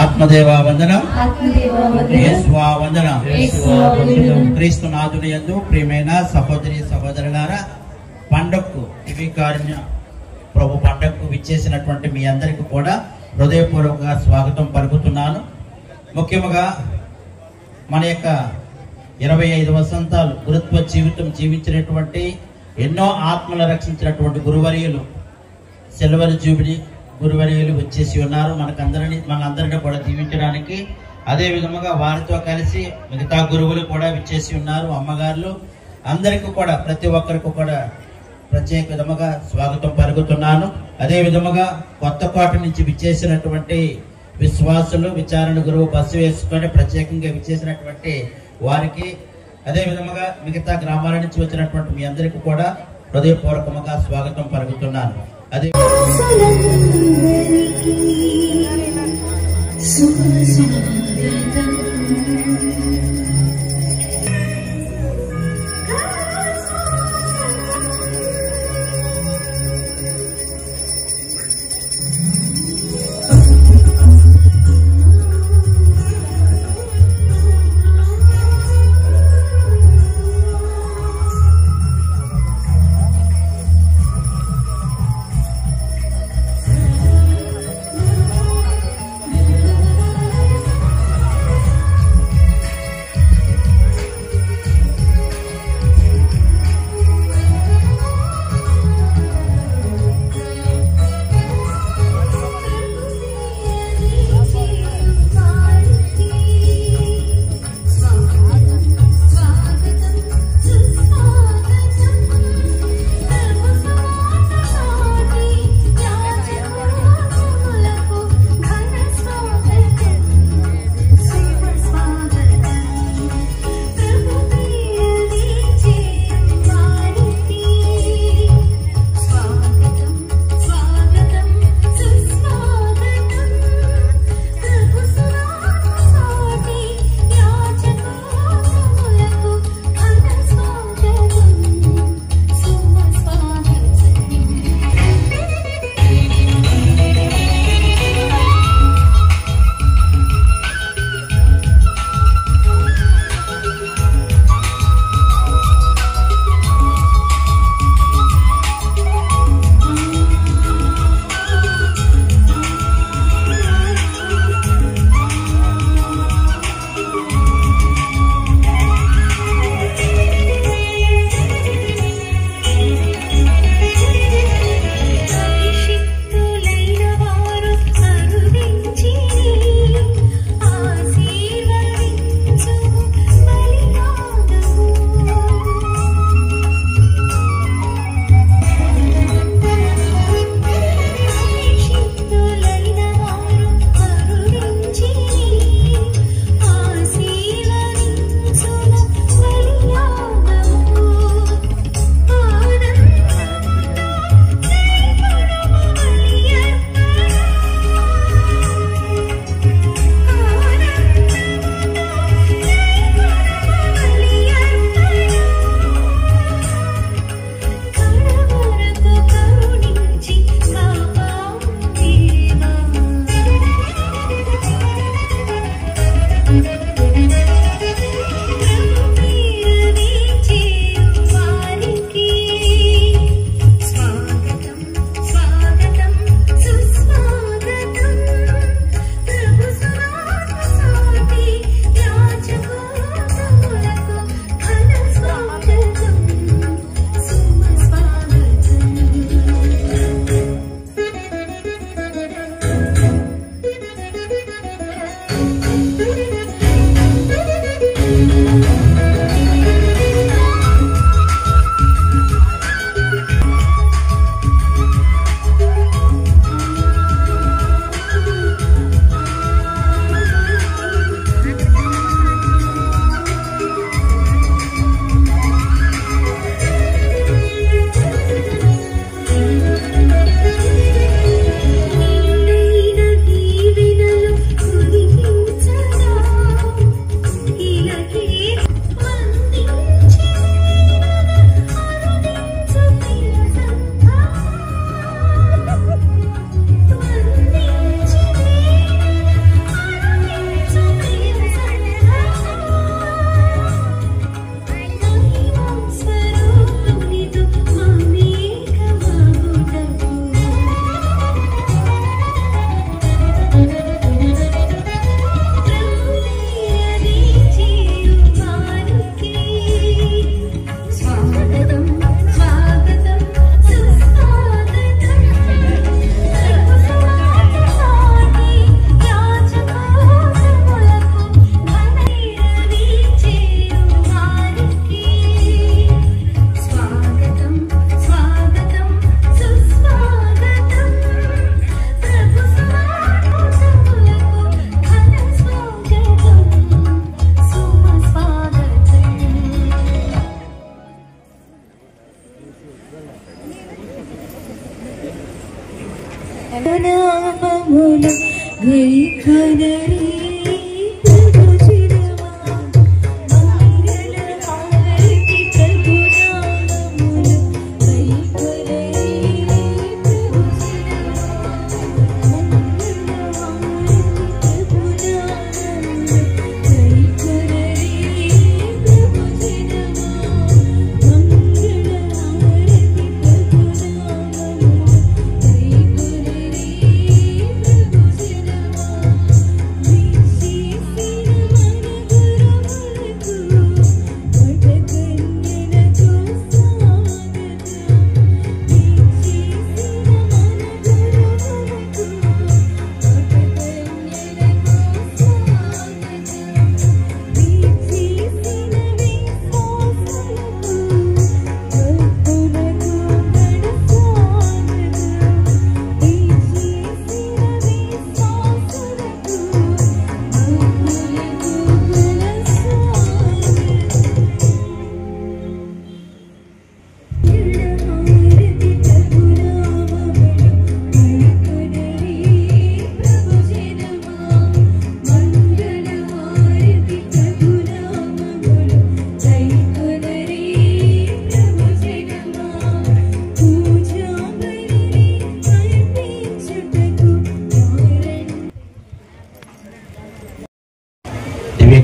ఆత్మదేవా వందనం, యేసువా వందనం. క్రీస్తునాథుని యందు ప్రియమైన సహోదరి సహోదరులారా, పండగకు దివ్యకారుణ్య ప్రభు పండగకు విచ్చేసినటువంటి మీ అందరికీ కూడా హృదయపూర్వకంగా స్వాగతం పలుకుతున్నాను. ముఖ్యంగా మన యొక్క 25 వసంతాలు గురుత్వ జీవితం జీవించినటువంటి ఎన్నో ఆత్మలు రక్షించినటువంటి గురువర్యులు, సిల్వర్ జూబిలీ గురువర్యులు వచ్చేసి ఉన్నారు మనందరినీ కూడా దీవించడానికి. అదే విధముగా వారితో కలిసి మిగతా గురువులు కూడా విచ్చేసి ఉన్నారు, అమ్మగారులు. అందరికీ కూడా ప్రతి ఒక్కరికి కూడా ప్రత్యేక విధముగా స్వాగతం పలుకుతున్నాను. అదే విధముగా కొత్తకోట నుంచి విచ్చేసినటువంటి విశ్వాసులు, విచారణ గురువు బస్సు వేసుకొని ప్రత్యేకంగా విచ్చేసినటువంటి వారికి, అదే విధముగా మిగతా గ్రామాల నుంచి వచ్చినటువంటి మీ అందరికీ కూడా హృదయపూర్వకంగా స్వాగతం పలుకుతున్నాను. అదే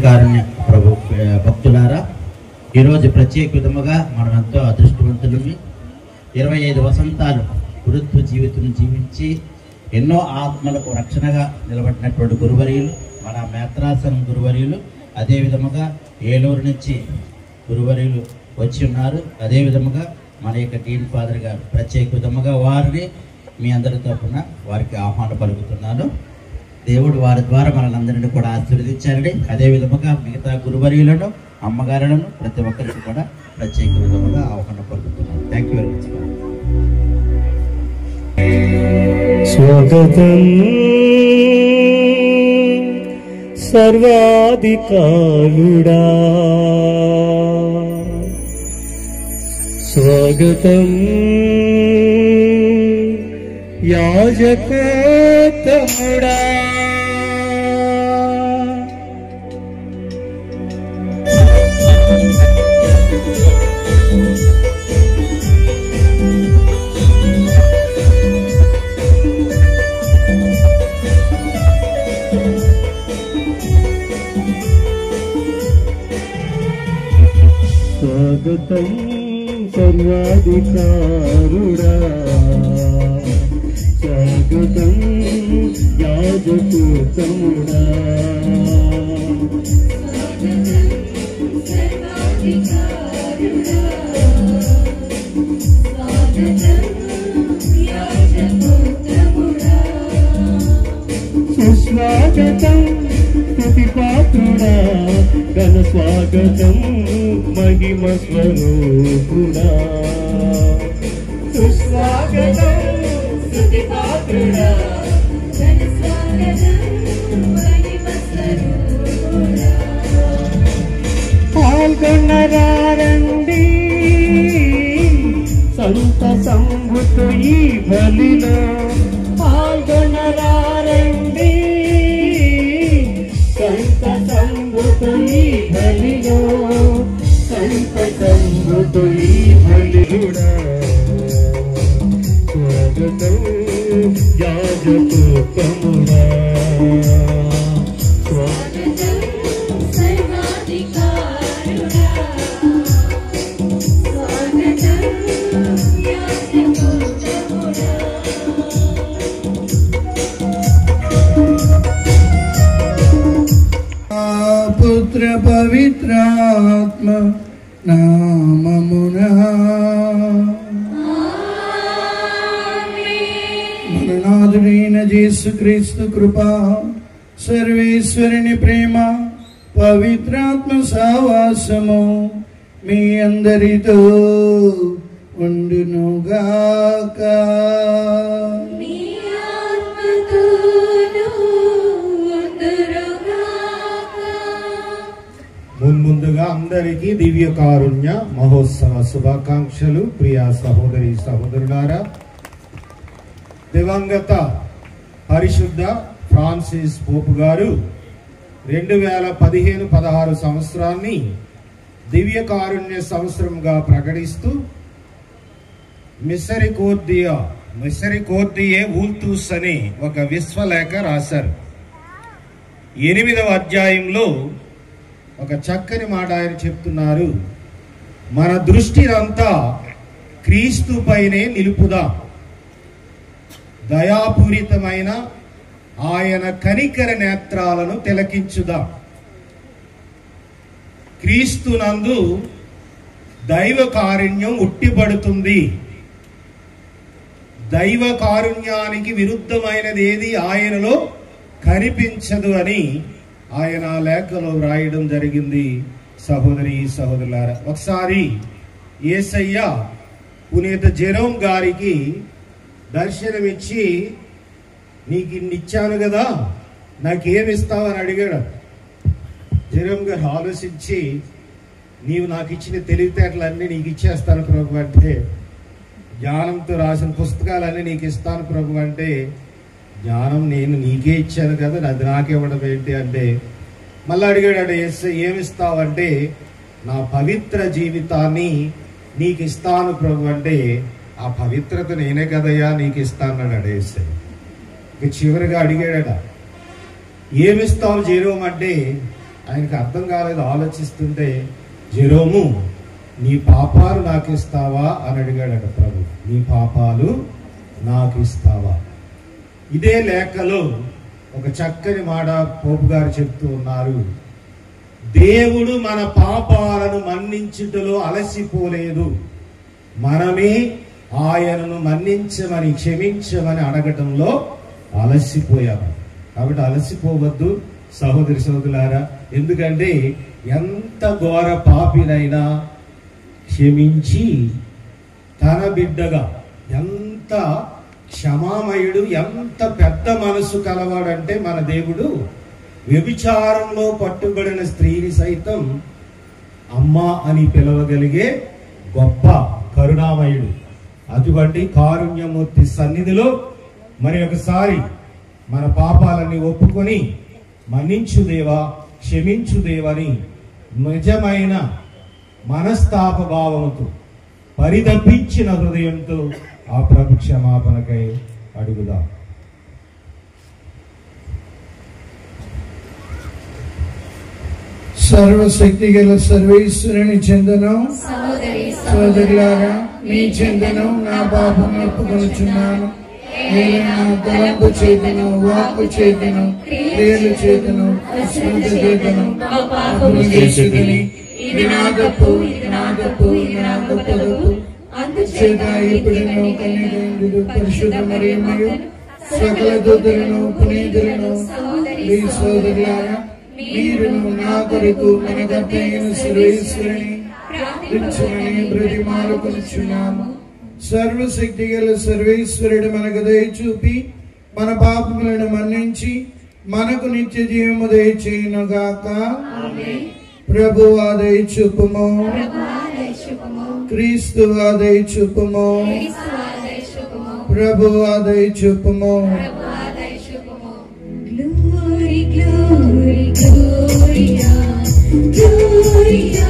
దివ్యకారుణ్య ప్రభు భక్తులారా, ఈరోజు ప్రత్యేక విధముగా మనం ఎంతో అదృష్టవంతులమి. 25 వసంతాలు గురుత్వ జీవితం జీవించి ఎన్నో ఆత్మలకు రక్షణగా నిలబడినటువంటి గురువర్యులు మన మేత్రాసనం గురువర్యులు, అదే విధముగా ఏలూరు నుంచి గురువర్యులు వచ్చి ఉన్నారు. అదే విధముగా మన యొక్క డీన్ ఫాదర్ గారు ప్రత్యేక విధముగా వారిని మీ అందరి తరఫున వారికి ఆహ్వానం పలుకుతున్నాను. దేవుడు వారి ద్వారా మనల్ని కూడా ఆశీర్వదించారని, అదే విధముగా మిగతా గురువర్యులను అమ్మగారులను ప్రతి ఒక్కరికి కూడా ప్రత్యేక విధముగా ఆహ్వానం పలుకుతున్నాను. Thank you very much. స్వాగతం సర్వాధికారుడా, స్వాగతం యాజకోత్తముడా, స్వాగతం సర్వాధికారుడా, స్వాగతం యాజకోత్తముడా, సుస్వాగతం స్తుతిపాత్రుడా, ఘన స్వాగతం మహిమ స్వరూపుడా, సుస్వాగతం స్తుతిపాత్రుడా, ఘన స్వాగతం మహిమ స్వరూపుడా. పాల్గొనరారండి సంత సంభుతు ఈ బలిలో, పాల్గొనరారండి సంత సంభుతు ఈ బలిలో, సంత సంభుతు ఈ బలిలుడా, స్వాగతం యాజకోత్తముడా, స్వాగతం సర్వాధికారుడా, స్వాగతం యాజకోత్తముడా. పుత్ర పవిత్రాత్మ నామమున మననాథుడైన యేసుక్రీస్తు కృప, సర్వేశ్వరుని ప్రేమ, పవిత్రాత్మ సహవాసము మీ అందరితో ఉండునుగాక. ముందుగా అందరికీ దివ్య కారుణ్య మహోత్సవ శుభాకాంక్షలు. ప్రియా సహోదరి సహోదరులారా, దివంగత పరిశుద్ధ ఫ్రాన్సిస్ పోపు గారు 2015-16 సంవత్సరాన్ని దివ్య కారుణ్య సంవత్సరంగా ప్రకటిస్తూ మిస్సరికోర్దియే ఊల్తూస్ అని ఒక విశ్వలేఖ రాశారు. 8వ అధ్యాయంలో ఒక చక్కని మాట ఆయన చెప్తున్నారు. మన దృష్టి అంతా క్రీస్తు పైనే నిలుపుదాం, దయాపూరితమైన ఆయన కనికర నేత్రాలను తిలకించుదాం. క్రీస్తునందు దైవ కారుణ్యం ఉట్టిపడుతుంది. దైవ కారుణ్యానికి విరుద్ధమైనది ఏది ఆయనలో కనిపించదు అని ఆయన లేఖలో వ్రాయడం జరిగింది. సహోదరి సహోదరులారా, ఒకసారి యేసయ్య పునీత జెరోమ్ గారికి దర్శనమిచ్చి, నీకు ఇన్ని ఇచ్చాను కదా, నాకేమిస్తావని అడిగాడు. జెరోమ్ గారు ఆలోచించి, నీవు నాకు ఇచ్చిన తెలివితేటలన్నీ నీకు ఇచ్చేస్తాను ప్రభు అంటే, జ్ఞానంతో రాసిన పుస్తకాలన్నీ నీకు ఇస్తాను ప్రభు అంటే, జ్ఞానం నేను నీకే ఇచ్చాను కదా, అది నాకివ్వడం ఏంటి అంటే, మళ్ళీ అడిగాడు ఏమిస్తావంటే, నా పవిత్ర జీవితాన్ని నీకు ఇస్తాను ప్రభు అంటే, ఆ పవిత్రత నేనే కదయ్యా నీకు ఇస్తాను అన్నాడు యేసయ్య. ఇక చివరిగా అడిగాడట, ఏమిస్తావు జెరోమ్ అంటే, ఆయనకి అర్థం కాలేదు. ఆలోచిస్తుంటే, జెరోము నీ పాపాలు నాకు ఇస్తావా అని అడిగాడట ప్రభు. నీ పాపాలు నాకు ఇస్తావా? ఇదే లేఖలో ఒక చక్కని మాట పోపు గారు చెప్తూ ఉన్నారు. దేవుడు మన పాపాలను మన్నించుటలో అలసిపోలేదు, మనమే ఆయనను మన్నించమని క్షమించమని అడగటంలో అలసిపోయాము. కాబట్టి అలసిపోవద్దు సహోదరి సహోదరులారా. ఎందుకంటే ఎంత ఘోర పాపినైనా క్షమించి తన బిడ్డగా, ఎంత క్షమామయుడు, ఎంత పెద్ద మనసు కలవాడంటే మన దేవుడు. వ్యభిచారంలో పట్టుబడిన స్త్రీని సైతం అమ్మ అని పిలవగలిగే గొప్ప కరుణామయుడు. అటువంటి కారుణ్యమూర్తి సన్నిధిలో మరి ఒకసారి మన పాపాలని ఒప్పుకొని మన్నించు దేవా, క్షమించు దేవని నిజమైన మనస్తాప భావముతో, పరితపించిన హృదయంతో ఆ ప్రభు క్షమాపణకై అడుగుదాం. సర్వశక్తి గల సర్వేశ్వరుని చెందనం సహోదరి సోదరులారా, మీ చెందనం నా పాపం ఒప్పుకొనుచున్నాను. నేను నా తలంపు చేతను, వాక్కు చేతను, క్రియలు చేతను, అశ్రద్ధ చేతను పాపము చేసితిని. ఇది నా తప్పు, ఇది నా తప్పు, ఇది నా గొప్ప తప్పు. అందుచేత ఇప్పుడు కన్యకైండు పరిశుద్ధ మరియమ్మయు సకల దూతలను పునీతులను మీ సోదరులారా, మీరును నా కొరకు మన కర్తయైన సర్వేశ్వరుని ప్రార్థించమని బ్రతిమాలుకొనుచున్నాము. సర్వశక్తి గల సర్వేశ్వరుడు మనకు దయ చూపి మన పాపములను మన్నించి మనకు నిత్య జీవము దయచేయునుగాక. ప్రభువా దయ చూపుము, క్రీస్తువా దయ చూపుము, ప్రభువా దయ చూపుము. Glory, glory, Gloria, Gloria,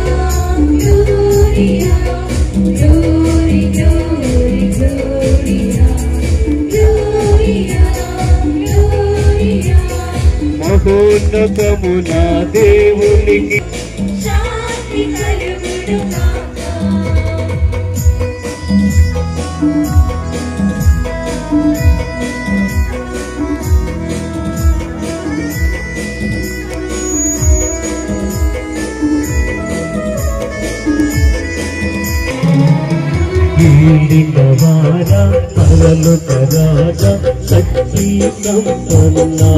Gloria, glory, glory, Gloria, Gloria, Gloria. మహోన్నతమున దేవునికి శాంతి కలుగునుగాక. ఈడినవారా పరలోక రాజా శక్తి సంపన్నా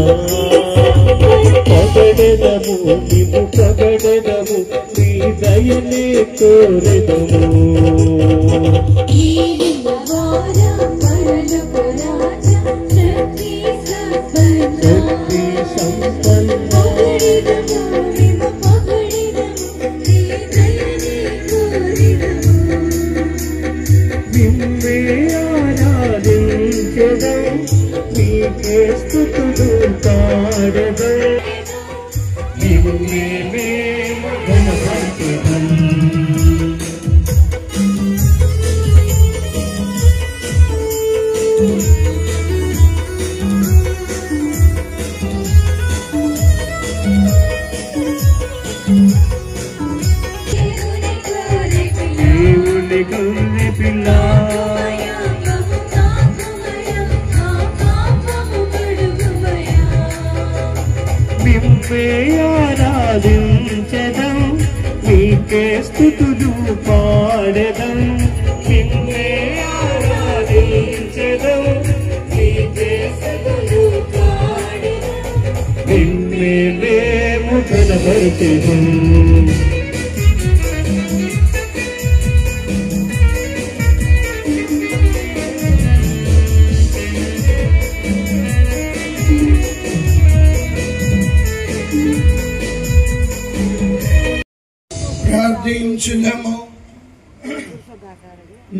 పగడెదము నిము పగడెదము నీ దయనే కోరెదము. శక్తి సంపన్నా నిన్నే ఆరాధించెదం, నీకే స్తుతులు పాడెదం, నిన్నే మేము ఘనపరచెదం. దేవుని గొర్రె పిల్ల నిన్నే ఆరాధించెదం, నీకే స్తుతులు పాడెదం, నిన్నే ఆరాధించెదం, నీకే స్తుతులు పాడెదం, నిన్నే మేము ఘనపరచెదం. ప్రార్థించుదాము.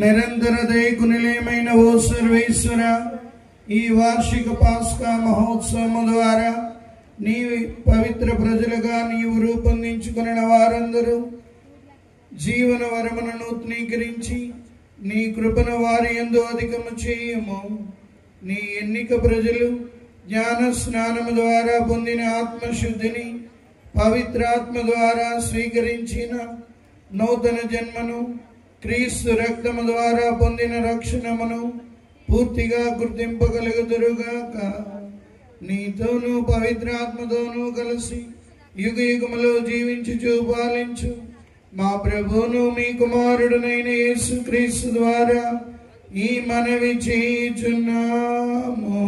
నిరంతర దయకునిలేమైన ఓ సర్వేశ్వర, ఈ వార్షిక పాస్కా మహోత్సవము ద్వారా నీ పవిత్ర ప్రజలుగా నీవు రూపొందించుకున్న వారందరూ జీవన వరమును నూతనీకరించి నీ కృపను వారి యందు అధికము చేయము. నీ ఎన్నిక ప్రజలు జ్ఞాన స్నానము ద్వారా పొందిన ఆత్మశుద్ధిని పవిత్రాత్మ ద్వారా స్వీకరించిన నూతన జన్మను, క్రీస్తు రక్తము ద్వారా పొందిన రక్షణమును పూర్తిగా గుర్తింపగలుగుదురుగాక. నీతోనూ పవిత్రాత్మతోనూ కలిసి యుగ యుగములో జీవించుచు పాలించు మా ప్రభువును మీ కుమారుడునైన యేసు క్రీస్తు ద్వారా ఈ మనవి చేయుచున్నాము.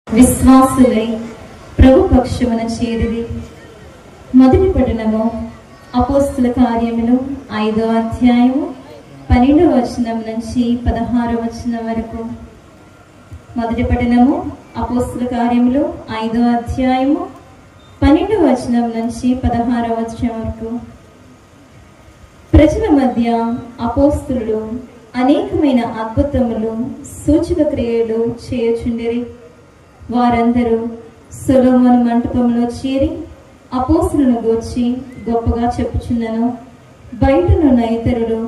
విశ్వాసులై ప్రభు పక్షమున చేరిరి. మొదటి పట్టణము అపోస్తుల కార్యములు 5వ అధ్యాయము 12వ వచనం నుంచి 16వ వచనం వరకు. మొదటి పట్టణము అపోస్తుల కార్యములు 5వ అధ్యాయము 12వ వచనం నుంచి 16వ వచనం వరకు. ప్రజల మధ్య అపోస్తులు అనేకమైన అద్భుతములు, సూచక క్రియలు చేయుచుండిరి. వారందరూ సొలొమోను మంటపంలో చేరి అపోస్తులను గూర్చి గొప్పగా చెప్పుచున్నను. బయటనున్న ఇతరులు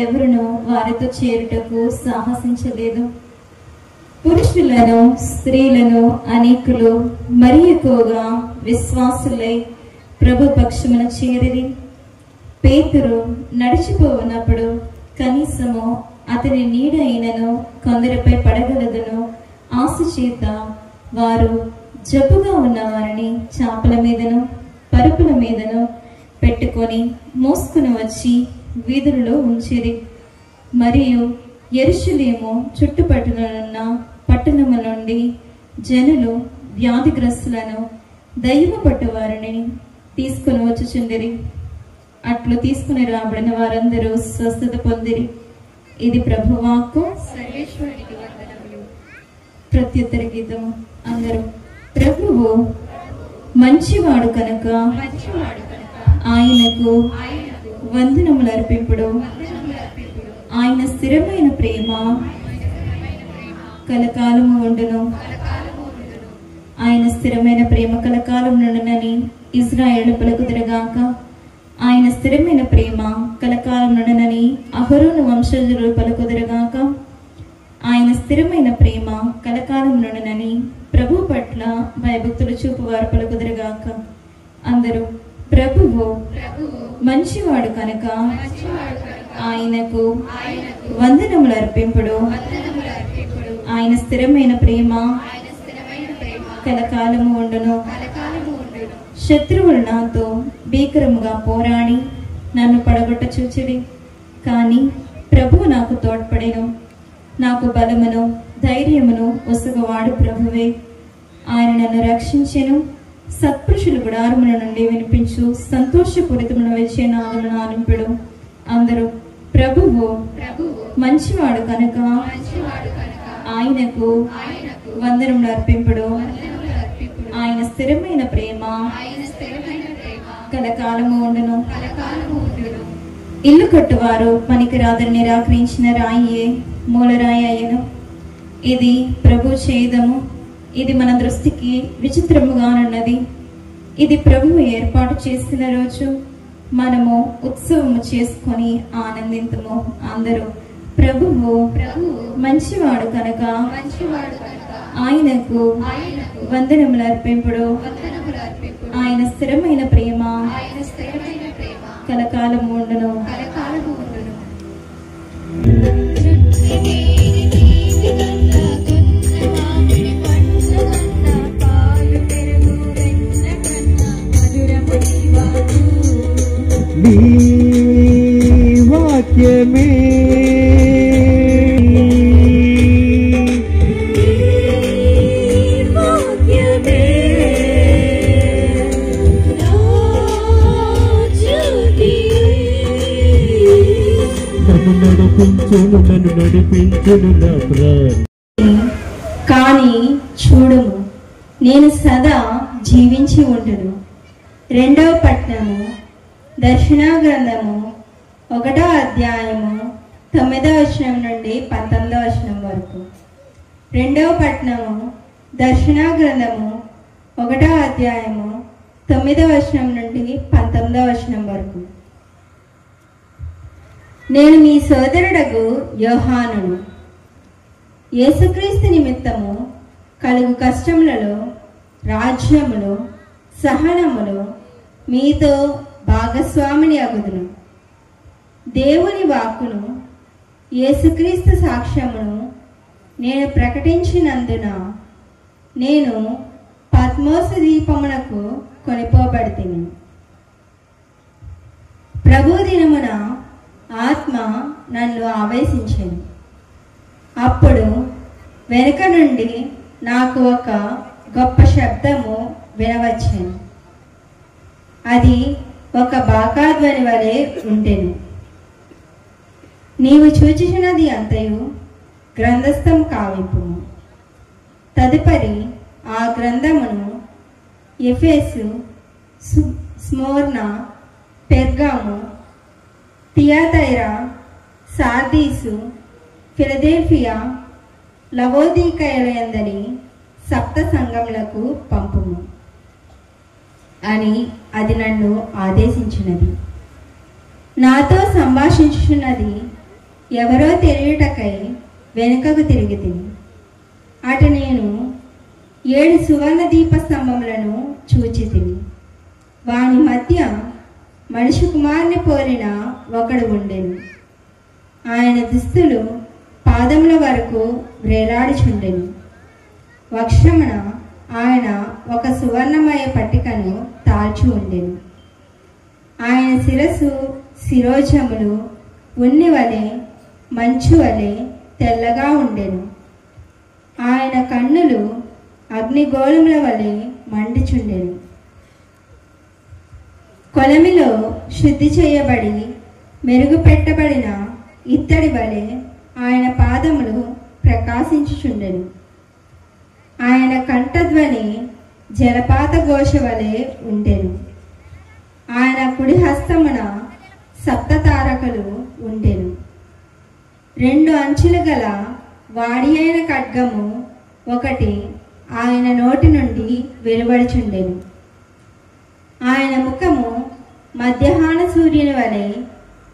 ఎవరునూ వారితో చేరుటకు సాహసించలేదు. పురుషులను, స్త్రీలను అనేకులు మరి ఎక్కువగా విశ్వాసులై ప్రభు పక్షమున చేరిరి. పేతురు నడిచిపోవున్నప్పుడు కనీసము అతని నీడ అయినను కొందరిపై పడగలదును ఆశ చేత వారు జబ్బుగా ఉన్న వారిని చాపల మీదను పరుపుల మీదను పెట్టుకొని మోసుకుని వచ్చి వీధులలో ఉంచిరి. మరియు యెరూషలేము చుట్టుపక్కలనున్న పట్టణముల నుండి జనులు వ్యాధిగ్రస్తులను, దయ్యమ పట్టు వారిని తీసుకుని వచ్చుచుండిరి. అట్లు తీసుకుని రాబడిన వారందరూ స్వస్థత పొందిరి. ఇది ప్రభువాక్కు. సర్వేశ్వరునికి వందనములు. ప్రత్యుత్తర గీతము. అందరూ ప్రభువు మంచివాడు కనుక ఆయనకు వందనములు అర్పింపుడు. ఆయన స్థిరమైన ప్రేమ కలకాలము ఉండును. ఆయన స్థిరమైన ప్రేమ కలకాలం నుండునని ఇజ్రాయేలు పలుకుదురుగాక. ఆయన స్థిరమైన ప్రేమ కలకాలం నుండునని అహరోను వంశజులు పలుకుదురుగాక. ఆయన స్థిరమైన ప్రేమ కలకాలం నుండునని ప్రభు పట్ల భయభక్తులు చూపువారు పలుకుదురుగాక. అందరూ ప్రభువు మంచివాడు కనుక ఆయనకు వందనములు అర్పింపుడు. ఆయన స్థిరమైన ప్రేమ కలకాలము ఉండును. శత్రువులు నాతో భీకరముగా పోరాడి నన్ను పడగొట్ట చూచిరి. కానీ ప్రభువు నాకు తోడ్పడెను. నాకు బలమును ధైర్యమును ఒసగవాడు ప్రభువే. ఆయన నన్ను రక్షించెను. సత్పురుషుల గుడారముల నుండి వినిపించు సంతోషపూరితమున వచ్చే నాదములను ఆలింపుడు. అందరూ ప్రభువు మంచివాడు కనుక ఆయనకు వందనములు అర్పింపుడు. ఆయన స్థిరమైన ప్రేమ కలకాలము ఉండును. ఇల్లు కట్టువారు పనికిరాదని నిరాకరించిన రాయియే మూలరాయి అయ్యను. ఇది ప్రభు ఛేదము. ఇది మన దృష్టికి విచిత్రముగానున్నది. ఇది ప్రభువు ఏర్పాటు చేసిన రోజు. మనము ఉత్సవము చేసుకొని ఆనందింతుము. అందరూ ప్రభువు మంచివాడు కనుక ఆయనకు వందనములు అర్పింపుడు. ఆయన స్థిరమైన ప్రేమ కలకాలము ఉండును. నీ వాక్యమే నన్ను నడిపించును నా ప్రాణం. కానీ చూడుము, నేను సదా జీవించి ఉండును. 2వ పట్టణము దర్శనా గ్రంథము 1వ అధ్యాయము 9వ వచనం నుండి 19వ వచనం వరకు. 2వ పట్టణము దర్శనా గ్రంథము 1వ అధ్యాయము 9వ వచనం నుండి 19వ వచనం వరకు. నేను మీ సోదరుడగు యోహానును, యేసుక్రీస్తు నిమిత్తము కలుగు కష్టములలో, రాజ్యములు, సహనములు మీతో భాగస్వామిని అగుదును. దేవుని వాక్కును, యేసుక్రీస్తు సాక్ష్యమును నేను ప్రకటించినందున నేను పద్మోసు దీపమునకు కొనిపోబడితిని. ప్రభు దినమున ఆత్మ నన్ను ఆవేశించెను. అప్పుడు వెనుక నుండి నాకు ఒక గొప్ప శబ్దము వినవచ్చెను. అది ఒక బాకాధ్వని వలె ఉండెను. నీవు చూచినది అంతయు గ్రంథస్థం కావింపుము. తదుపరి ఆ గ్రంథమును ఎఫెసు, స్మోర్నా, పెర్గాము, తియాతైరా, సార్దీసు, ఫిలదెల్ఫియా, లవోదీకయలందలి సప్త సంఘములకు పంపుము అని అది నన్ను ఆదేశించినది. నాతో సంభాషించుచున్నది ఎవరో తెలియుటకై వెనుకకు తిరిగి తిని అటు నేను 7 సువర్ణ దీప స్తంభములను చూచి తిని. వాని మధ్య మనిషి కుమారుని పోలిన ఒకడు ఉండెను. ఆయన దుస్తులు పాదముల వరకు వ్రేలాడుచుండెను. వక్షమున ఆయన ఒక సువర్ణమయ పట్టికను తాల్చి ఉండెను. ఆయన శిరస్సు శిరోజములు ఉన్ని వలె మంచు వలె తెల్లగా ఉండెను. ఆయన కన్నులు అగ్నిగోళముల వలె మండుచుండెను. కొలమిలో శుద్ధి చేయబడి మెరుగుపెట్టబడిన ఇత్తడి వలె ఆయన పాదములు ప్రకాశించుచుండెను. ఆయన కంఠధ్వని జలపాత ఘోష వలె ఉండెను. ఆయన కుడి హస్తమున సప్త తారకలు ఉండెను. 2 అంచులు గల వాడి అయిన ఖడ్గము ఒకటి ఆయన నోటి నుండి వెలువడుచుండెను. ఆయన ముఖము మధ్యాహ్న సూర్యుని వలె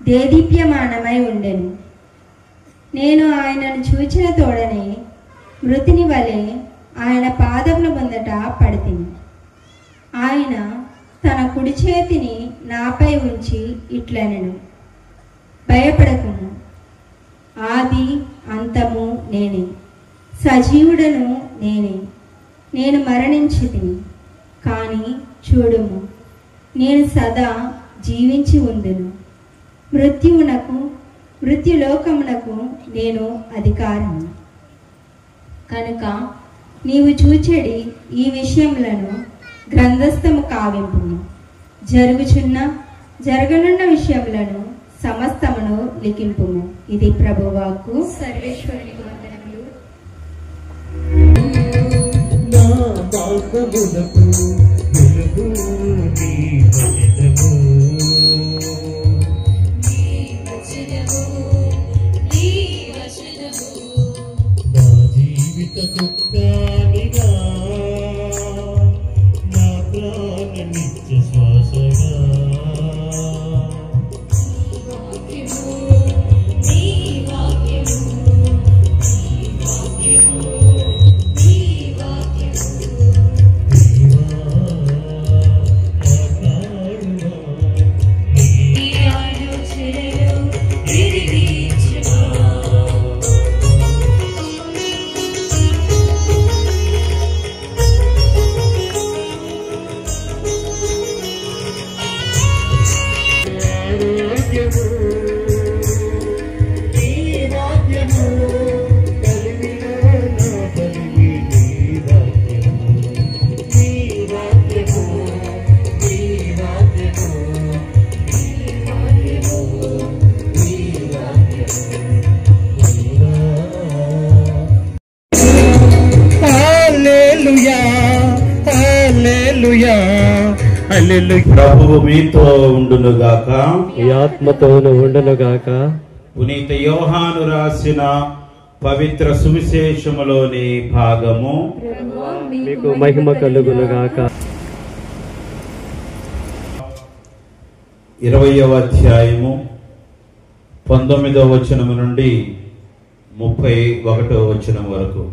దేదీప్యమానమై ఉండెను. నేను ఆయనను చూచిన తోడనే మృతిని వలె ఆయన పాదముల ముందట పడితిని. ఆయన తన కుడి చేతిని నాపై ఉంచి ఇట్లనెను, భయపడకుము, ఆది అంతము నేనే, సజీవుడను నేనే. నేను మరణించి తిని, కానీ చూడుము, నేను సదా జీవించి ఉందును. మృత్యులోకమునకు నేను అధికారము. కనుక నీవు చూచెడి ఈ విషయములను గ్రంథస్థము కావింపుము. జరగనున్న విషయములను సమస్తమును లిఖింపుము. ఇది ప్రభువాక్కు. సర్వేశ్వరునికి వందనములు. నా మార్గమునకు వెలుగు నీ వచనము. నా జీవిత దుఃఖానిగా, నా ప్రాణ నిత్య శ్వాసగా, ప్రభువు మీతో ఉండునుగాక, ఈ ఆత్మతోను ఉండునుగాక. పునీత యోహాను రాసిన పవిత్ర సువిశేషములోని భాగము. మీకు మహిమ కలుగునుగాక. 20వ అధ్యాయము 19వ వచనము నుండి 31వ వచనం వరకు.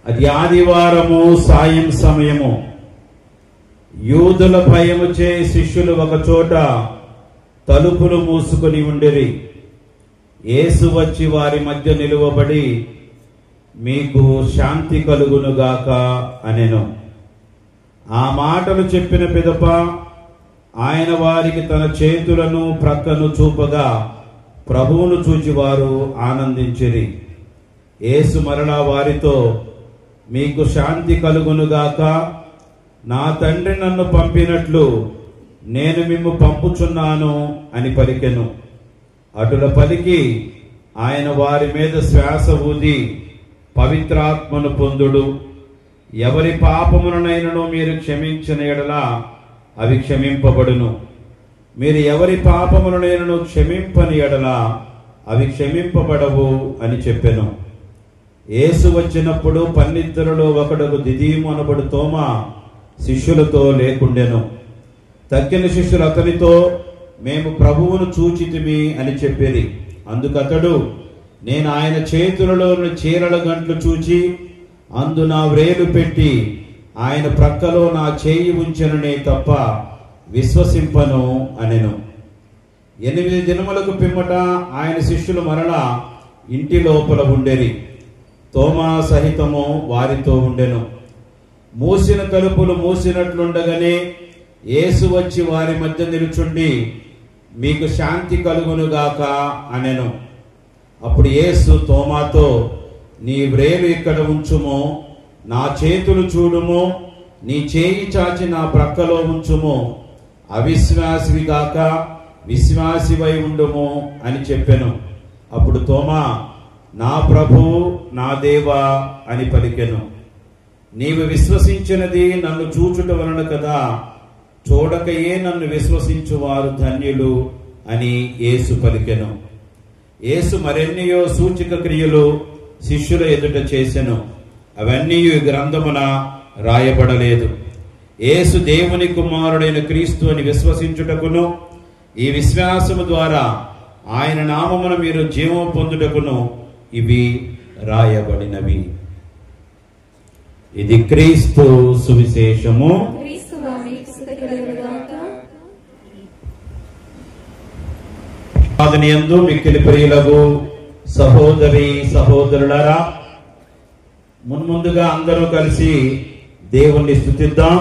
అది ఆదివారము సాయం సమయము. యూదుల భయముచే శిష్యులు ఒక చోట తలుపులు మూసుకొని ఉండిరి. యేసు వచ్చి వారి మధ్య నిలువబడి, మీకు శాంతి కలుగునుగాక అనెను. ఆ మాటలు చెప్పిన పిదప ఆయన వారికి తన చేతులను ప్రక్కను చూపగా ప్రభువును చూచి వారు ఆనందించిరి. యేసు మరలా వారితో, మీకు శాంతి కలుగునుగాక. నా తండ్రి నన్ను పంపినట్లు నేను మిమ్ము పంపుచున్నాను అని పలికెను. అటుల పలికి ఆయన వారి మీద శ్వాస ఊది, పవిత్రాత్మను పొందుడు. ఎవరి పాపములనైనను మీరు క్షమించిన యెడల అవి క్షమింపబడును. మీరు ఎవరి పాపములనైనను క్షమింపని యెడల అవి క్షమింపబడవు అని చెప్పెను. యేసు వచ్చినప్పుడు 12లో ఒకడుగు దిదీము అనబడు తోమా శిష్యులతో లేకుండెను. తక్కిన శిష్యులు అతనితో, మేము ప్రభువును చూచితిమి అని చెప్పేది. అందుకతడు, నేను ఆయన చేతులలోని చీరల గంట్లు చూచి అందు నా వ్రేలు పెట్టి ఆయన ప్రక్కలో నా చేయి ఉంచెననే తప్ప విశ్వసింపను అనెను. 8 దినములకు పిమ్మట ఆయన శిష్యులు మరలా ఇంటి లోపల ఉండెరి. తోమా సహితము వారితో ఉండెను. మూసిన తలుపులు మూసినట్లుండగానే యేసు వచ్చి వారి మధ్య నిలుచుండి, మీకు శాంతి కలుగునుగాక అనెను. అప్పుడు యేసు తోమాతో, నీ వ్రేలు ఇక్కడ ఉంచుము, నా చేతులు చూడుము, నీ చేయి చాచి నా ప్రక్కలో ఉంచుము, అవిశ్వాసివి గాక విశ్వాసివై ఉండుము అని చెప్పెను. అప్పుడు తోమా, నా ప్రభువు నా దేవా అని పలికెను. నీవు విశ్వసించినది నన్ను చూచుట వలన కదా, చూడకయే నన్ను విశ్వసించువారు ధన్యులు అని యేసు పలికెను. యేసు మరెన్నయో సూచక క్రియలు శిష్యుల ఎదుట చేసెను. అవన్నీ ఈ గ్రంథమున రాయబడలేదు. యేసు దేవుని కుమారుడైన క్రీస్తు అని విశ్వసించుటకును, ఈ విశ్వాసము ద్వారా ఆయన నామమున మీరు జీవము పొందుటకును ఇవి రాయబడినవి. ఇది క్రీస్తు సువిశేషము. యందు మిక్కిలి ప్రియులకు సహోదరి సహోదరులారా, మున్ముందుగా అందరూ కలిసి దేవుణ్ణి స్తుతిద్దాం.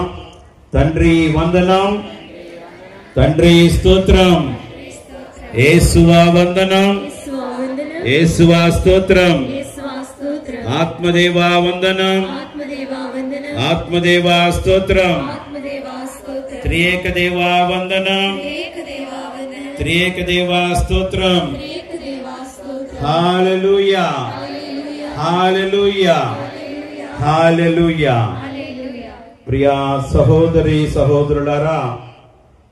తండ్రి వందనం, తండ్రి స్తోత్రం, యేసువా వందనం, యేసువా స్తోత్రం, ఆత్మదేవా వందనం, ఆత్మదేవా స్తోత్రం, త్రియేక దేవా వందనం, త్రియేక దేవా స్తోత్రం. హల్లెలూయా, హల్లెలూయా, హల్లెలూయా. ప్రియా సహోదరి సహోదరులారా,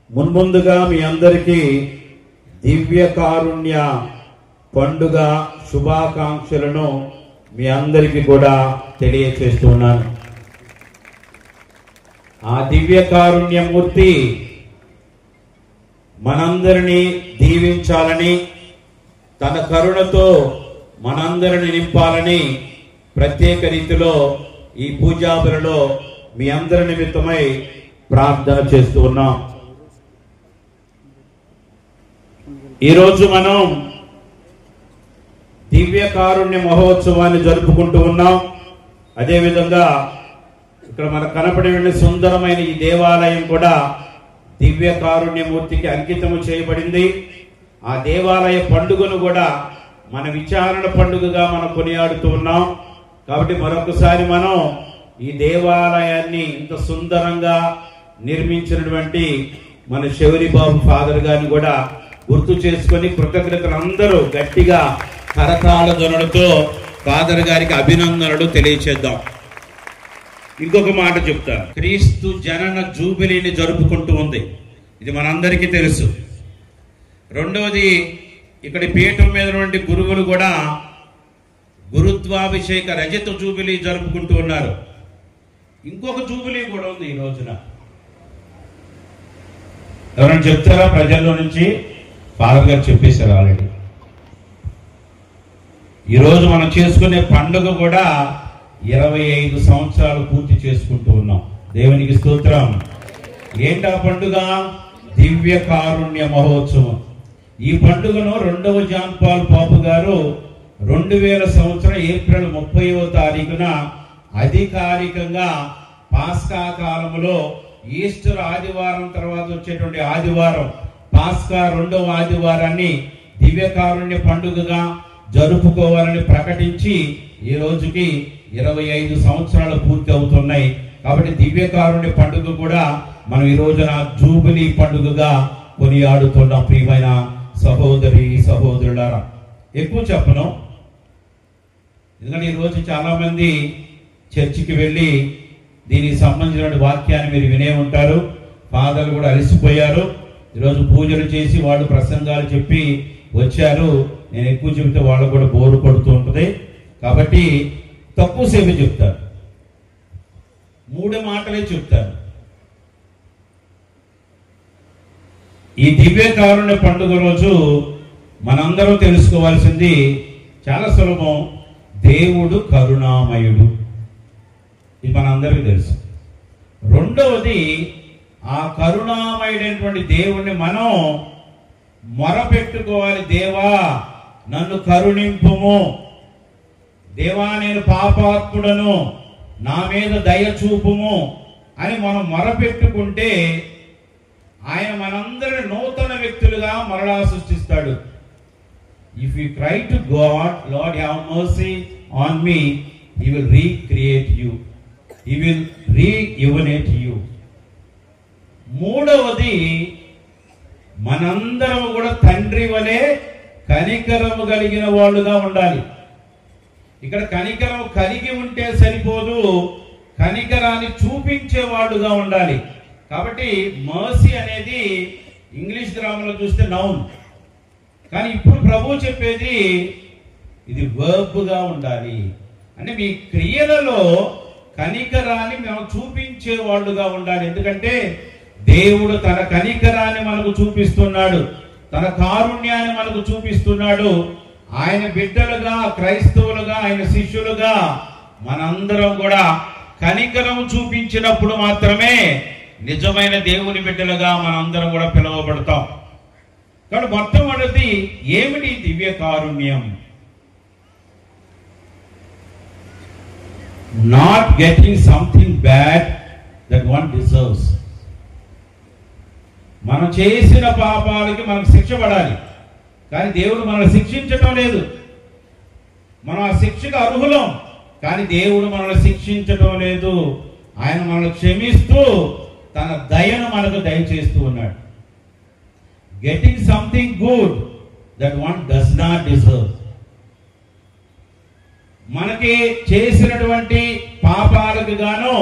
మున్ముందుగా మీ అందరికీ దివ్య కారుణ్య పండుగ శుభాకాంక్షలను మీ అందరికీ కూడా తెలియచేస్తున్నాను. ఆ దివ్య కారుణ్యమూర్తి మనందరినీ దీవించాలని, తన కరుణతో మనందరిని నింపాలని ప్రత్యేక రీతిలో ఈ పూజాబలిలో మీ అందరి నిమిత్తమై ప్రార్థన చేస్తూ ఉన్నాం. ఈరోజు మనం దివ్య కారుణ్య మహోత్సవాన్ని జరుపుకుంటూ ఉన్నాం. అదేవిధంగా ఇక్కడ మనకు కనపడే సుందరమైన ఈ దేవాలయం కూడా దివ్య కారుణ్యమూర్తికి అంకితము చేయబడింది. ఆ దేవాలయ పండుగను కూడా మన విచారణ పండుగగా మనం కొనియాడుతూ ఉన్నాం. కాబట్టి మరొకసారి మనం ఈ దేవాలయాన్ని ఇంత సుందరంగా నిర్మించినటువంటి మన శౌరిబాబు ఫాదర్ గారిని కూడా గుర్తు చేసుకొని కృతజ్ఞతలు అందరూ గట్టిగా కరతాళ ధ్వనులతో ఫాదర్ గారికి అభినందనలు తెలియచేద్దాం. ఇంకొక మాట చెప్తాను. క్రీస్తు జనన జూబిలీని జరుపుకుంటూ ఉంది, ఇది మనందరికీ తెలుసు. రెండవది, ఇక్కడ పీఠం మీద నుండి గురువులు కూడా గురుత్వాభిషేక రజత జూబిలీ జరుపుకుంటూ ఉన్నారు. ఇంకొక జూబిలీ కూడా ఉంది ఈ రోజున. ఎవరైనా చెప్తారా ప్రజల్లో నుంచి? ఫాదర్ గారు చెప్పేశారు ఆల్రెడీ. ఈరోజు మనం చేసుకునే పండుగ కూడా 25 సంవత్సరాలు పూర్తి చేసుకుంటూ ఉన్నాం. దేవునికి స్తోత్రం. ఏంటా పండుగ? దివ్య కారుణ్య మహోత్సవం. ఈ పండుగను 2వ జాన్ పాల్ పాపు గారు 2000 సంవత్సరం ఏప్రిల్ 30వ తారీఖున అధికారికంగా పాస్కా కాలంలో ఈస్టర్ ఆదివారం తర్వాత వచ్చేటువంటి ఆదివారం పాస్కా 2వ ఆదివారాన్ని దివ్య కారుణ్య పండుగగా జరుపుకోవాలని ప్రకటించి ఈ రోజుకి 25 సంవత్సరాలు పూర్తి అవుతున్నాయి. కాబట్టి దివ్య కారుణ్య పండుగ కూడా మనం ఈ రోజున జూబిలీ పండుగగా కొనియాడుతున్నాం. ప్రియమైన సహోదరి సహోదరులారా, ఎక్కువ చెప్పను, ఎందుకంటే ఈరోజు చాలా మంది చర్చికి వెళ్ళి దీనికి సంబంధించిన వాక్యాన్ని మీరు వినే ఉంటారు. ఫాదర్లు కూడా అలసిపోయారు. ఈరోజు పూజలు చేసి వాళ్ళు ప్రసంగాలు చెప్పి వచ్చారు. నేను ఎక్కువ చెబితే వాళ్ళకు కూడా బోరు పడుతూ ఉంటుంది. కాబట్టి తక్కువ సేపు చెప్తాను, 3 మాటలే చెప్తాను. ఈ దివ్య కారుణ్య పండుగ రోజు మనందరం తెలుసుకోవాల్సింది చాలా సులభం. దేవుడు కరుణామయుడు, ఇది మనందరికీ తెలుసు. రెండవది, ఆ కరుణామయుడైనటువంటి దేవుణ్ణి మనం మొరపెట్టుకోవాలి. దేవా నన్ను కరుణింపుము, దేవా నేను పాపాత్ముడను, నా మీద దయ చూపుము అని మనం మొరపెట్టుకుంటే ఆయన మనందరిని నూతన వ్యక్తులుగా మరలా సృష్టిస్తాడు. If you cry to God, Lord have mercy on me, he will recreate you, he will rejuvenate you. మూడవది, మనందరం కూడా తండ్రి వలె కనికరము కలిగిన వాళ్ళుగా ఉండాలి. ఇక్కడ కనికరం కలిగి ఉంటే సరిపోదు, కనికరాన్ని చూపించే వాళ్ళుగా ఉండాలి. కాబట్టి మర్సీ అనేది ఇంగ్లీష్ గ్రామంలో చూస్తే నౌన్, కానీ ఇప్పుడు ప్రభు చెప్పేది ఇది వర్బ్గా ఉండాలి. అంటే మీ క్రియలలో కనికరాన్ని మేము చూపించే వాళ్ళుగా ఉండాలి. ఎందుకంటే దేవుడు తన కనికరాన్ని మనకు చూపిస్తున్నాడు, తన కారుణ్యాన్ని మనకు చూపిస్తున్నాడు. ఆయన బిడ్డలుగా, క్రైస్తవులుగా, ఆయన శిష్యులుగా మనందరం కూడా కనికరం చూపించినప్పుడు మాత్రమే నిజమైన దేవుని బిడ్డలుగా మనందరం కూడా పిలువబడతాం. కాబట్టి మొట్టమొదటి ఏమిటి దివ్య కారుణ్యం? Not getting something bad that one deserves. మనం చేసిన పాపాలకి మనకు శిక్ష పడాలి, కానీ దేవుడు మనల్ని శిక్షించటం లేదు. మనం ఆ శిక్షకు అర్హులం, కానీ దేవుడు మనల్ని శిక్షించటం లేదు. ఆయన మనల్ని క్షమిస్తూ తన దయను మనకు దయచేస్తూ ఉన్నాడు. Getting something good that one does not deserve. మనకి చేసినటువంటి పాపాలకు గాను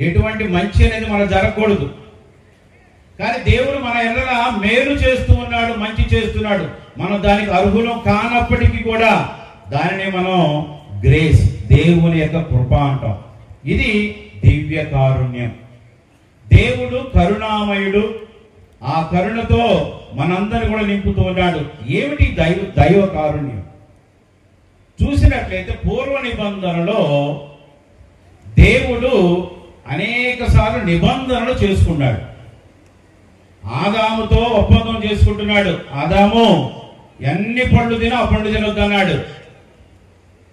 ఎటువంటి మంచి అనేది మనకు జరగకూడదు, కానీ దేవుడు మన ఎడల మేలు చేస్తూ ఉన్నాడు, మంచి చేస్తున్నాడు. మనం దానికి అర్హులం కానప్పటికీ కూడా దానిని మనం గ్రేస్, దేవుని యొక్క కృప అంటాం. ఇది దివ్య కారుణ్యం. దేవుడు కరుణామయుడు, ఆ కరుణతో మనందరిని కూడా నింపుతూ ఉన్నాడు. ఏమిటి దైవ కారుణ్యం? చూసినట్లయితే పూర్వ నిబంధనలో దేవుడు అనేక సార్లు నిబంధనలు చేసుకున్నాడు. ఆదాముతో ఒప్పందం చేసుకుంటున్నాడు. ఆదాము ఎన్ని పళ్ళు తినో ఆ పండు తినొద్దు అన్నాడు.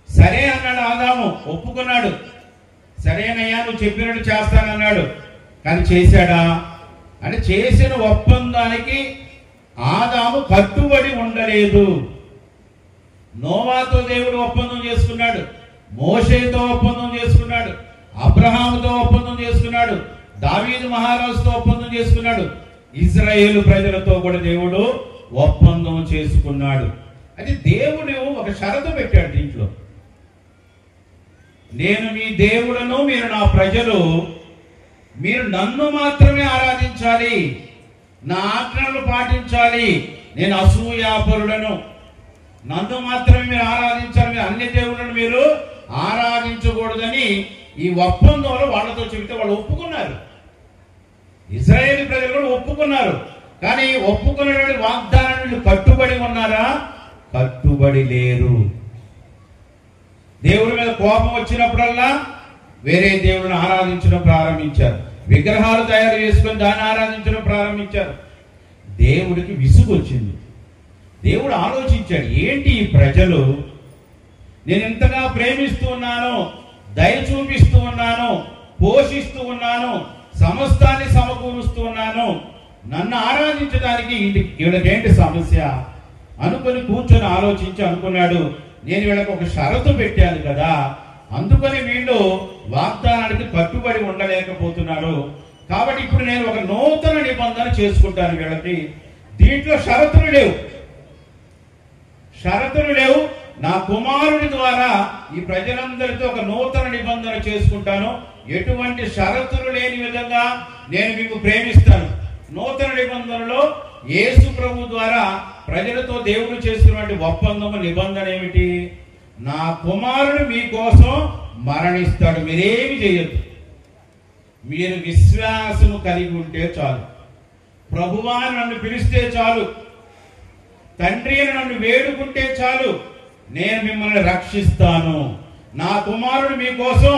సరే అన్నాడు ఆదాము, ఒప్పుకున్నాడు. సరేనయ్యా నువ్వు చెప్పినట్టు చేస్తానన్నాడు. కానీ చేశాడా అంటే చేసిన ఒప్పందానికి ఆదాము కట్టుబడి ఉండలేదు. నోవాతో దేవుడు ఒప్పందం చేసుకున్నాడు, మోషేతో ఒప్పందం చేసుకున్నాడు, అబ్రహాముతో ఒప్పందం చేసుకున్నాడు, దావీదు మహారాజుతో ఒప్పందం చేసుకున్నాడు, ఇజ్రాయేలు ప్రజలతో కూడా దేవుడు ఒప్పందం చేసుకున్నాడు. అది దేవుడు ఒక షరతు పెట్టాడు దీంట్లో. నేను మీ దేవుడను, మీరు నా ప్రజలు, మీరు నన్ను మాత్రమే ఆరాధించాలి, నా ఆజ్ఞలు పాటించాలి. నేను అసూయాపరులను, నన్ను మాత్రమే మీరు ఆరాధించాలి, మీరు అన్ని దేవుళ్ళను మీరు ఆరాధించకూడదని ఈ ఒప్పందంలో వాళ్ళతో చెబితే వాళ్ళు ఒప్పుకున్నారు. ఇశ్రాయేలు ప్రజలు కూడా ఒప్పుకున్నారు. కానీ ఒప్పుకున్నటువంటి వాగ్దానాన్ని కట్టుబడి ఉన్నారా? కట్టుబడి లేరు. దేవుడి మీద కోపం వచ్చినప్పుడల్లా వేరే దేవుడిని ఆరాధించడం ప్రారంభించారు. విగ్రహాలు తయారు చేసుకొని దాన్ని ఆరాధించడం ప్రారంభించారు. దేవుడికి విసుగు వచ్చింది. దేవుడు ఆలోచించాడు, ఏంటి ఈ ప్రజలు, నేను ఇంతగా ప్రేమిస్తూ ఉన్నాను, దయ చూపిస్తూ ఉన్నాను, పోషిస్తూ ఉన్నాను, సమస్తాన్ని సమకూరుస్తూ ఉన్నాను, నన్ను ఆరాధించడానికి వీళ్ళకేంటి సమస్య అనుకొని కూర్చొని ఆలోచించి అనుకున్నాడు, నేను వీళ్ళకి ఒక షరతు పెట్టాను కదా, అందుకని వీళ్ళు వాగ్దానానికి కట్టుబడి ఉండలేకపోతున్నారు. కాబట్టి ఇప్పుడు నేను ఒక నూతన నిబంధన చేసుకుంటాను వీళ్ళకి. దీంట్లో షరతులు లేవు. నా కుమారుడి ద్వారా ఈ ప్రజలందరితో ఒక నూతన నిబంధన చేసుకుంటాను. ఎటువంటి షరతులు లేని విధంగా నేను మీకు ప్రేమిస్తాను. నూతన నిబంధనలో యేసు ప్రభు ద్వారా ప్రజలతో దేవుడు చేస్తున్నటువంటి ఒప్పందము నిబంధన ఏమిటి? నా కుమారుడు మీకోసం మరణిస్తాడు, మీరేమి చేయొద్దు, మీరు విశ్వాసము కలిగి ఉంటే చాలు, ప్రభువా నన్ను పిలిస్తే చాలు, తండ్రి అని నన్ను వేడుకుంటే చాలు, నేను మిమ్మల్ని రక్షిస్తాను. నా కుమారుడు మీకోసం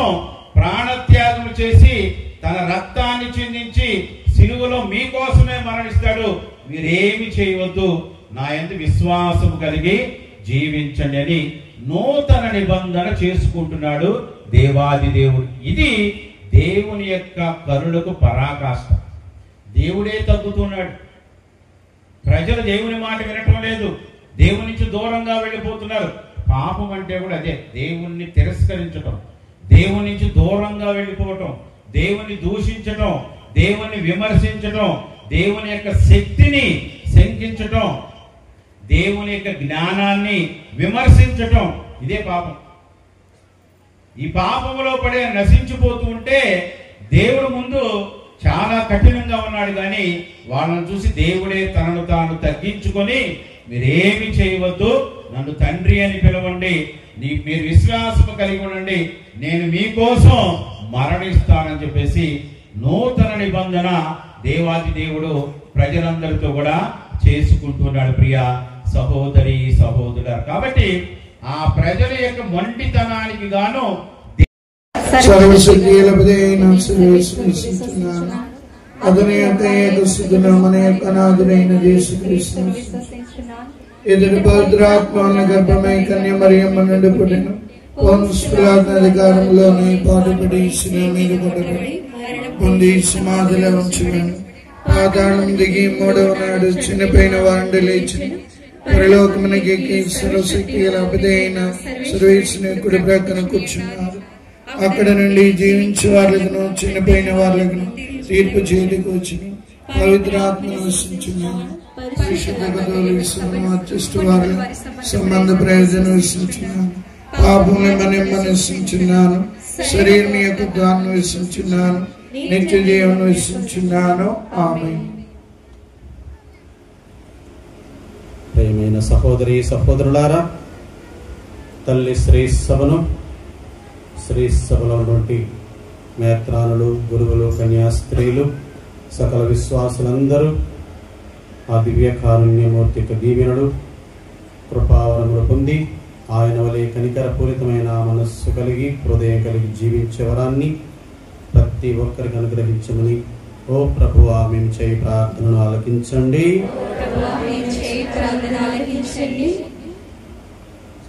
ప్రాణత్యాగం చేసి తన రక్తాన్ని చిందించి సిలువలో మీకోసమే మరణిస్తాడు, మీరేమి చేయవద్దు, నా యందు విశ్వాసం కలిగి జీవించండి అని నూతన నిబంధన చేసుకుంటున్నాడు దేవాది దేవుడు. ఇది దేవుని యొక్క కరుణకు పరాకాష్ట. దేవుడే తగ్గుతున్నాడు. ప్రజలు దేవుని మాట వినటం లేదు, దేవుని నుంచి దూరంగా వెళ్ళిపోతున్నారు. పాపం అంటే కూడా అదే, దేవుణ్ణి తిరస్కరించటం, దేవుని నుంచి దూరంగా వెళ్ళిపోవటం, దేవుని దూషించటం, దేవుని విమర్శించటం, దేవుని యొక్క శక్తిని శంకించటం, దేవుని యొక్క జ్ఞానాన్ని విమర్శించటం, ఇదే పాపం. ఈ పాపంలో పడే నశించిపోతూ ఉంటే దేవుడు ముందు చాలా కఠినంగా ఉన్నాడు, కానీ వాళ్ళని చూసి దేవుడే తనను తాను తగ్గించుకొని మీరేమి చేయవద్దు, నన్ను తండ్రి అని పిలవండి, మీరు విశ్వాసం కలిగి ఉండండి, నేను మీకోసం మరణిస్తానని చెప్పేసి నూతన నిబంధన దేవాది దేవుడు ప్రజలందరితో కూడా చేసుకుంటున్నాడు. ప్రియ సహోదరి సహోదరుడు, కాబట్టి ఆ ప్రజల యొక్క మొండితనానికి గాను అతని యొక్క ఏకసుధుల మన యొక్క నాథుడైన యేసుక్రీస్తు ఎదుటి పవిత్రాత్మ గర్భమై కన్య మరియమ్మ నుండి పుట్టిన అధికారంలోని పాటుపడి మీద కొట్టబడి పొంది సమాధిలో ఉంచున్నాను. పాతాళం దిగి మూడవ నాడు చనిపోయిన వారిని లేచి పరలోకమునకి ఎక్కి సర్వశక్తి అయిన సర్వేశ్వరుని కుడి ప్రక్కన కూర్చున్నారు. అక్కడ నుండి జీవించే వాళ్ళకును చనిపోయిన వాళ్ళకును తీర్పు చేయడానికి వచ్చి పవిత్రాత్మ విశ్వసించున్నాను. వారి సంబంధ ప్రయోజనం విశ్వసించున్నాను. పాపముని విశ్వసించున్నాను. శరీరం యొక్క దాన్ని విశ్వసించున్నాను. నిత్య జీవనం విశ్వసించున్నాను. ఆమేన్. ప్రియమైన సహోదరి సహోదరులారా, తల్లి శ్రీసభను శ్రీసభలో ఉన్నటువంటి మేత్రానులు, గురువులు, కన్యాస్త్రీలు, సకల విశ్వాసులందరూ ఆ దివ్య కారుణ్యమూర్తి యొక్క దీవెనలు కృపావరములు పొంది ఆయన వలె కనికరపూరితమైన మనస్సు కలిగి హృదయం కలిగి జీవించే వరాన్ని ప్రతి ఒక్కరికి అనుగ్రహించమని ఓ ప్రభువా మేము చేయి ప్రార్థనను ఆలకించండి.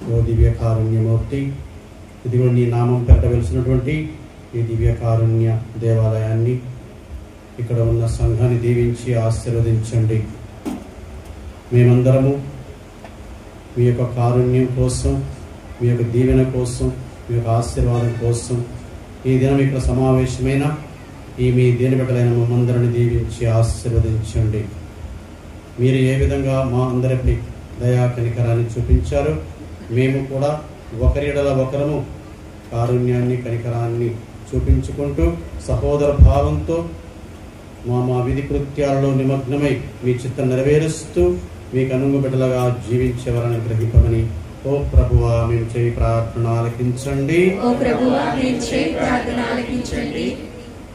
ఓ దివ్య కారుణ్యమూర్తి, ఇదిగో నీ నామం పెట్టవలసినటువంటి ఈ దివ్య కారుణ్య దేవాలయాన్ని, ఇక్కడ ఉన్న సంఘాన్ని దీవించి ఆశీర్వదించండి. మేమందరము మీ యొక్క కారుణ్యం కోసం, మీ యొక్క దీవెన కోసం, మీ యొక్క ఆశీర్వాదం కోసం ఈ దినం ఇక్కడ సమావేశమైన ఈ మీ దీనబిడ్డలైన మమ్మందరిని దీవించి ఆశీర్వదించండి. మీరు ఏ విధంగా మా అందరిపై దయా కనికరాన్ని చూపించారో మేము కూడా ఒకరి ఎడల ఒకరము కారుణ్యాన్ని కనికరాన్ని చూపించుకుంటూ సహోదర భావంతో మా విధి కృత్యాలలో నిమగ్నమై మీ చిత్తం నెరవేరుస్తూ మీకు అనుగుబిడ్డలుగా జీవించేవారని గ్రహింపమని ఓ ప్రభువా మేము చేయి ప్రార్థన ఆలకించండి.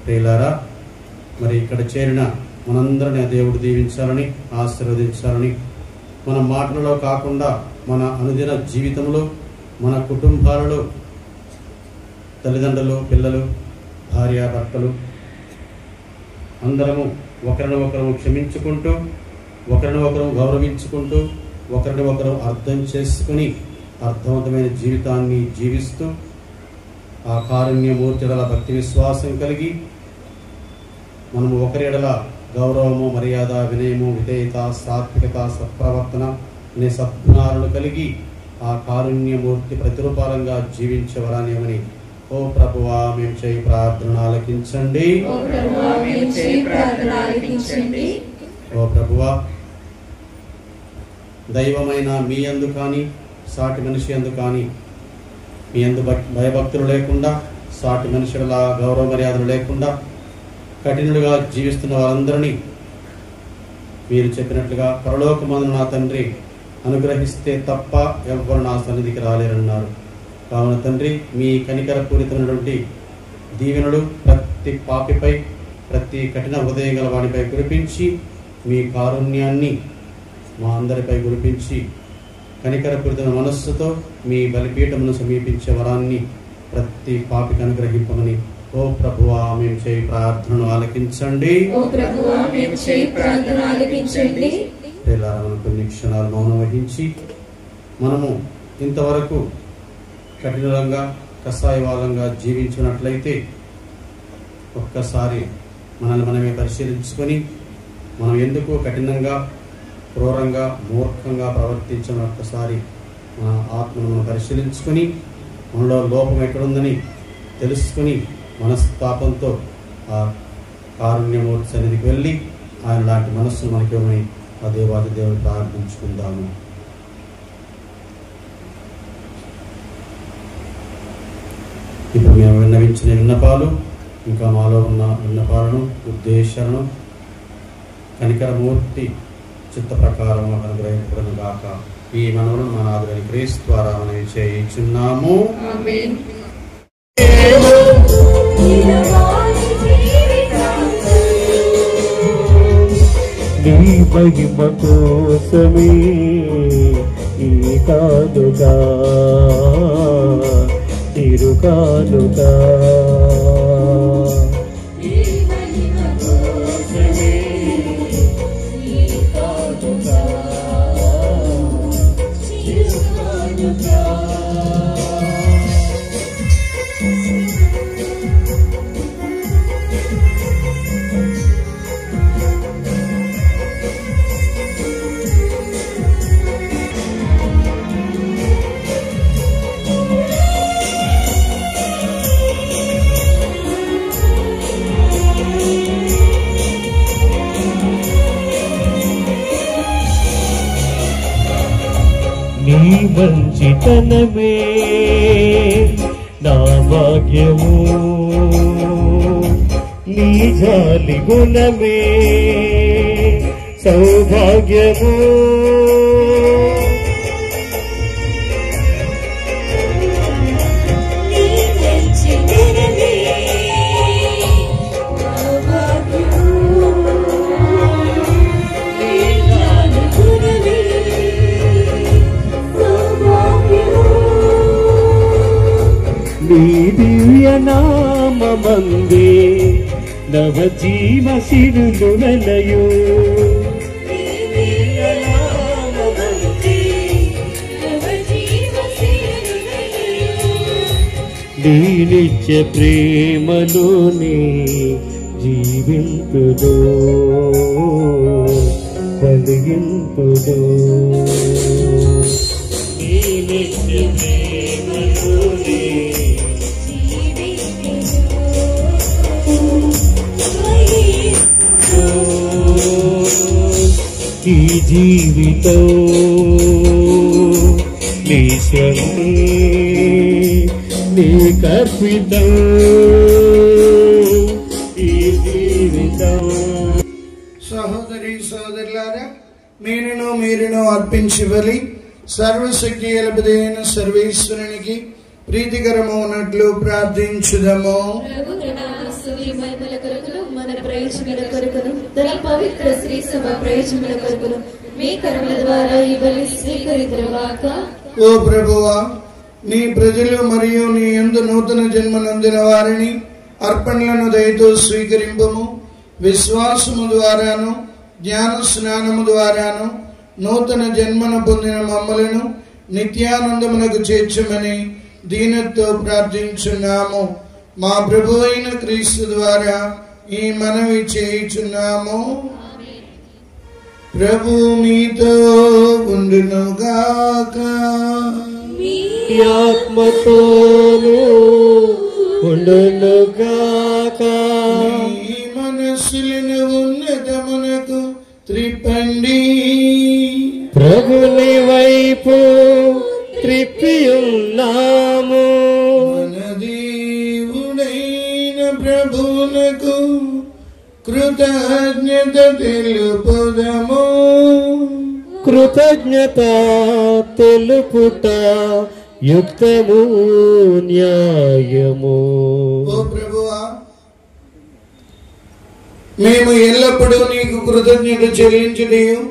ప్రియులారా, మరి ఇక్కడ చేరిన మనందరినీ దేవుడు దీవించాలని ఆశీర్వదించాలని, మన మాటలలో కాకుండా మన అనుదిన జీవితంలో, మన కుటుంబాలలో తల్లిదండ్రులు, పిల్లలు, భార్యాభర్తలు అందరము ఒకరిని ఒకరు క్షమించుకుంటూ, ఒకరిని ఒకరు గౌరవించుకుంటూ, ఒకరిని ఒకరు అర్థం చేసుకుని అర్థవంతమైన జీవితాన్ని జీవిస్తూ ఆ కారుణ్యమూర్తి ఎడల భక్తి విశ్వాసం కలిగి మనము ఒకరి ఎడల గౌరవము, మర్యాద, వినయము, విధేయత, సాత్వికత, సత్ప్రవర్తన అనే సద్గుణాలను కలిగి ఆ కారుణ్యమూర్తి ప్రతిరూపాలంగా జీవించవరానియమని ఓ ప్రభువా మేము చేయి ప్రార్థన ఆలకించండి. ఓ ప్రభువా, దైవమైన మీ యందు కానీ సాటి మనిషి యందు కానీ మీ యందు భయభక్తులు లేకుండా, సాటి మనుషుల గౌరవ మర్యాదలు లేకుండా కఠినులుగా జీవిస్తున్న వారందరినీ మీరు చెప్పినట్లుగా పరలోకమందున నా తండ్రి అనుగ్రహిస్తే తప్ప ఎవ్వరు నా సన్నిధికి రాలేరన్నారు. కావున తండ్రి, మీ కనికరపూరితమైనటువంటి దీవెనలు ప్రతి పాపిపై, ప్రతి కఠిన హృదయం గల వాడిపై కురిపించి, మీ కారుణ్యాన్ని మా అందరిపై కురిపించి, కనికరపూరితమైన మనస్సుతో మీ బలిపీఠమును సమీపించే వరాన్ని ప్రతి పాపికి అనుగ్రహింపమని ఓ ప్రభువా మేము చేయి ప్రార్థనను ఆలకించండి. కొన్ని క్షణాలు మౌనం వహించి మనము ఇంతవరకు కఠినంగా కషాయవాదంగా జీవించినట్లయితే ఒక్కసారి మనల్ని మనమే పరిశీలించుకొని మనం ఎందుకు కఠినంగా, క్రూరంగా, మూర్ఖంగా ప్రవర్తించిన ఒక్కసారి మన ఆత్మను మనం పరిశీలించుకొని మనలో లోపం ఎక్కడుందని తెలుసుకుని మనస్తాపంతో ఆ కారుణ్యమూర్తి సన్నిధికి వెళ్ళి ఆయన లాంటి మనస్సును మనకి ఇవ్వమని ఆ దేవాది దేవుడు ప్రార్థించుకుందాము. ఇప్పుడు మేము విన్నవించిన విన్నపాలు, ఇంకా మాలో ఉన్న విన్నపాలను, ఉద్దేశాలను కనికరమూర్తి చిత్త ప్రకారం అనుగ్రహించబడును గాక. ఈ మనవులను మన ఆదరణ క్రీస్తు ద్వారా మనం చేయించున్నాము. నీ మహిమ కోసమే ఈ కానుగా తిరుకానుగా నీ మంచితనమే నా భాగ్యము, నీ జాలి గుణమే సౌభాగ్యము. నీ దివ్య నామమందే నవజీవ సిరులు నలయు, నీ నిత్య ప్రేమలోనే జీవింతుదో కలిగింతుదో. నీ నిత్య ప్రేమలోనే ఈ జీవితం నీ శ్రమే నీ కర్పితం. ఈ జీవితం సహోదరి సహోదరులారా, మీరును అర్పించి బలి సర్వశక్తి గలపదైన సర్వేశ్వరునికి ప్రీతికరమవునట్లు ప్రార్థించుదము. మన ప్రయోజనాల కొరకును తన పవిత్ర శ్రీ సభ ప్రయోజనాల కొరకును మీ కర్మల ద్వారా ఈ బలి స్వీకరించుగాక. ఓ ప్రభువా, నీ ప్రజలు మరియు నీ యందు నూతన జన్మనందిన వారిని అర్పణలను దయతో స్వీకరింపము. విశ్వాసము ద్వారాను జ్ఞాన స్నానము ద్వారాను నూతన జన్మను పొందిన మమ్మలను నిత్యానందమునకు చేర్చమని దీనతో ప్రార్థించున్నాము. మా ప్రభు అయిన క్రీస్తు ద్వారా ఈ మనవి చేయుచున్నాము. ప్రభు మీతో ఉండునుగాక. ఆత్మతోను ఉండునుగాక. మీ మనస్సులను ఉన్నతమునకు త్రిప్పండి. ప్రభుని వైపు త్రిప్పియున్నాము. మన దేవుడైన ప్రభువునకు కృతజ్ఞత తెలుపుదము. కృతజ్ఞత తెలుపుట యుక్తము న్యాయము. ఓ ప్రభువా, మేము ఎల్లప్పుడూ నీకు కృతజ్ఞత చెల్లించుటయు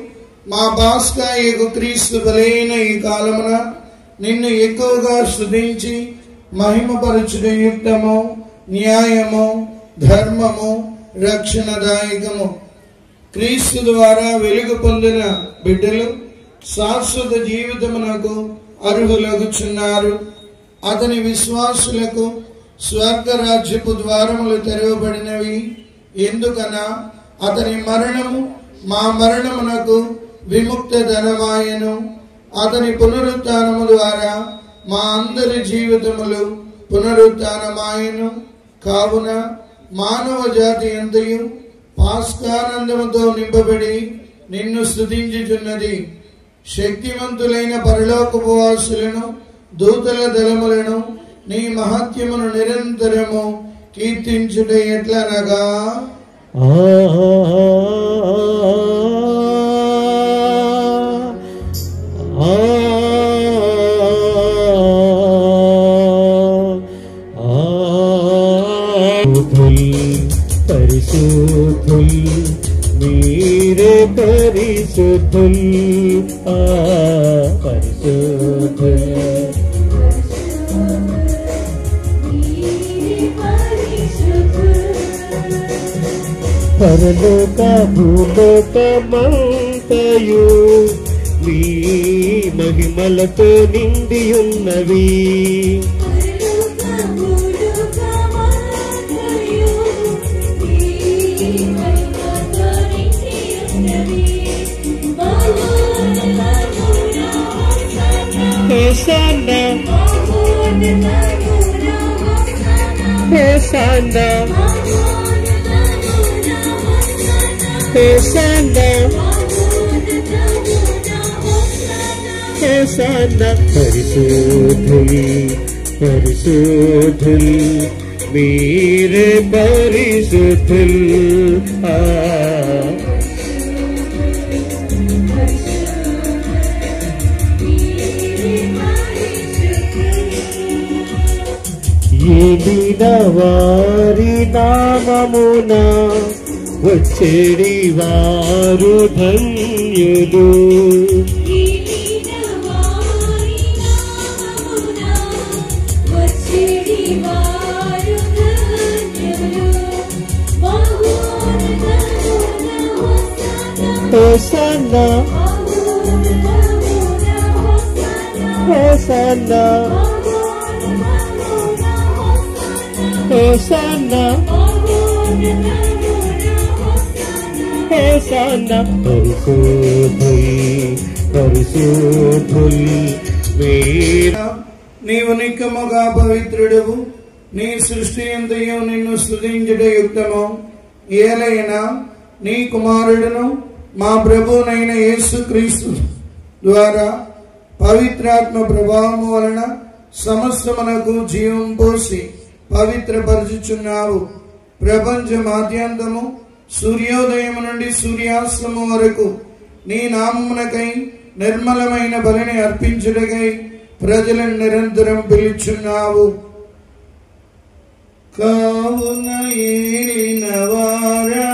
మా పాస్కాయకు క్రీస్తు బలైన ఈ కాలమున నిన్ను ఎక్కువగా స్తుతించి మహిమపరచుట యుక్తము న్యాయము ధర్మము రక్షణదాయకము. క్రీస్తు ద్వారా వెలుగు పొందిన బిడ్డలు శాశ్వత జీవితమునకు అర్హులగుచున్నారు. అతని విశ్వాసులకు స్వర్గరాజ్యపు ద్వారములు తెరవబడినవి. ఎందుకనా అతని మరణము మా మరణమునకు విముక్త ధనమాయను. అతని పునరుత్థానము ద్వారా మా అందరి జీవితములు పునరుత్థానమాయను. కావున మానవ జాతి అంతయు పాస్కానందముతో నింపబడి నిన్ను స్తుతించుచున్నది. శక్తివంతులైన పరలోకపు వాసులను దూతల దళములను నీ మహత్యమును నిరంతరము కీర్తించుట ఎట్లనగా పరిశుద్ధుల్ మీరే పరిశుద్ధుల్ పరిశుద్ధుల్ పరలోక భూలోకమంతయు మీ మహిమలతో నిండియున్నవి. Hosanna, Hosanna, Hosanna, Hosanna. పరిశుద్ధుల్ పరిశుద్ధుల్ మీరే పరిశుద్ధుల్. ఏలిన వారి నామమున వచ్చేడి వారు ధన్యులు. Hosanna, Hosanna, Hosanna, Hosanna. పరిశుద్ధుల్ మీరే. నీవు నిక్కముగా పవిత్రుడవు. నీ సృష్టి అంతయు నిన్ను స్తుతించుట యుక్తము. ఏలైనా నీ కుమారుడును మా ప్రభువునైన యేసుక్రీస్తు ద్వారా పవిత్రాత్మ ప్రభావము వలన సమస్తమునకు జీవం పోసి పవిత్రపరచుచున్నావు. ప్రపంచ మాధ్యాంతము సూర్యోదయం నుండి సూర్యాస్తము వరకు నీ నామమునకై నిర్మలమైన బలిని అర్పించుటకై ప్రజలను నిరంతరం పిలుచున్నావు. కావున ఏలినవారా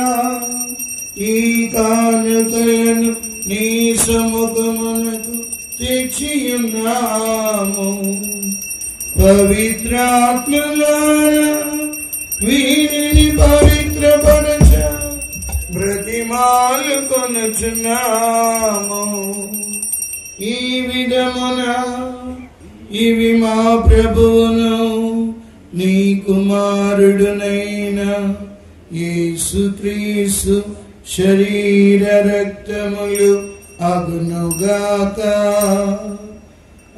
ఈ కానుకలను నీ సముఖమునకు తెచ్చియున్నాము. పవిత్రాత్మ ద్వారా వీరిని పవిత్రపరచ బ్రతిమాలు కొనుచున్నాము. ఈ విధమున ఇవి మా ప్రభువును నీ కుమారుడునైన యేసుక్రీస్తు శరీర రక్తములు అగునుగాక.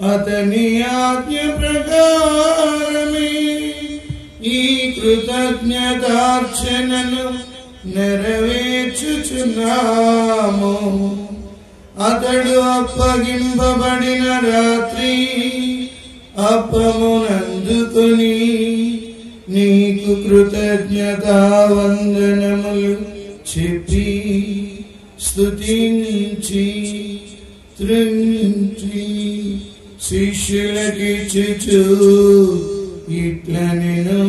అతని ఆజ్ఞ ప్రకారమే ఈ కృతజ్ఞతార్చనను నెరవేర్చుచున్నాము. అతడు అప్పగింపబడిన రాత్రి అప్పమునందుకొని నీకు కృతజ్ఞతా వందనములు చెప్పి స్తుతించి త్రుంచి శిష్యులకిచ్చుచు ఇట్లనెను,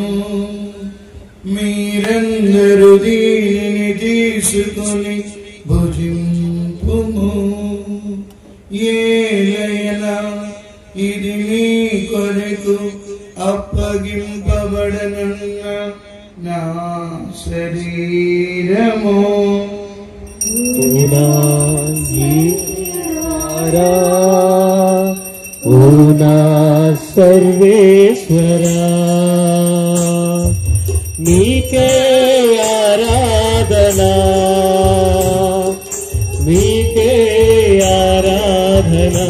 మీరందరూ దీనిని తీసుకొని భుజింపుము. ఏలైనా ఇది మీ కొరకు అప్పగింపబడనున్న నా శరీరము. ఓ నా సర్వేశ్వరా, నీకే ఆరాధనా, నీకే ఆరాధనా.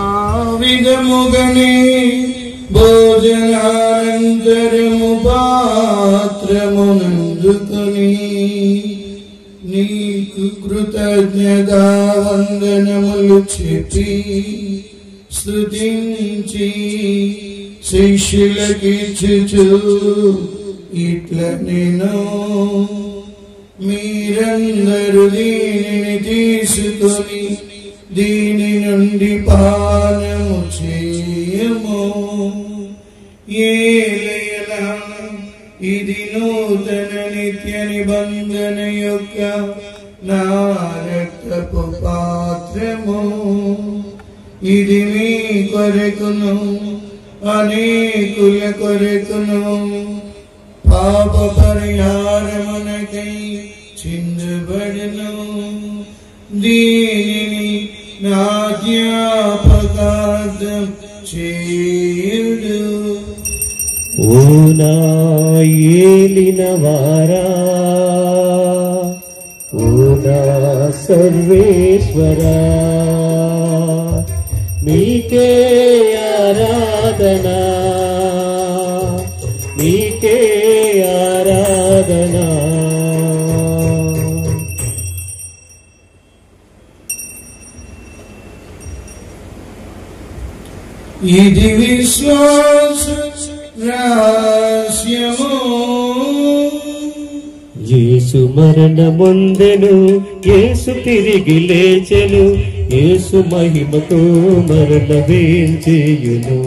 ఆ విధముగనే భోజనానంతరము పాత్రమునందుకొని నీకు కృతజ్ఞతా వందనములు చెప్పి స్తుతించి శిష్యులకిచ్చుచు ఇట్లనెను, మీరందరూ దీనిని తీసుకొని దీని నుండి పానము చేయము. ఏలైనా ఇది నూతన నిత్య నిబంధన యొక్క నా రక్తపు పాత్రము. ఇది మీ కొరకును అనేకుల కొరకును పాప పరిహారమునకై చిందబడును. దీనిని నా జ్ఞాపకార్థం చేయుడు. ఓ నా ఏలినవారా, ఓ నా సర్వేశ్వరా, నీకే ఆరాధనా, నీకే ఆరాధనా. ఇది విశ్వాస రహస్యము. యేసు మరణమొందెను, యేసు తిరిగి లేచెను, యేసు మహిమతో మరణ వేంచేయును.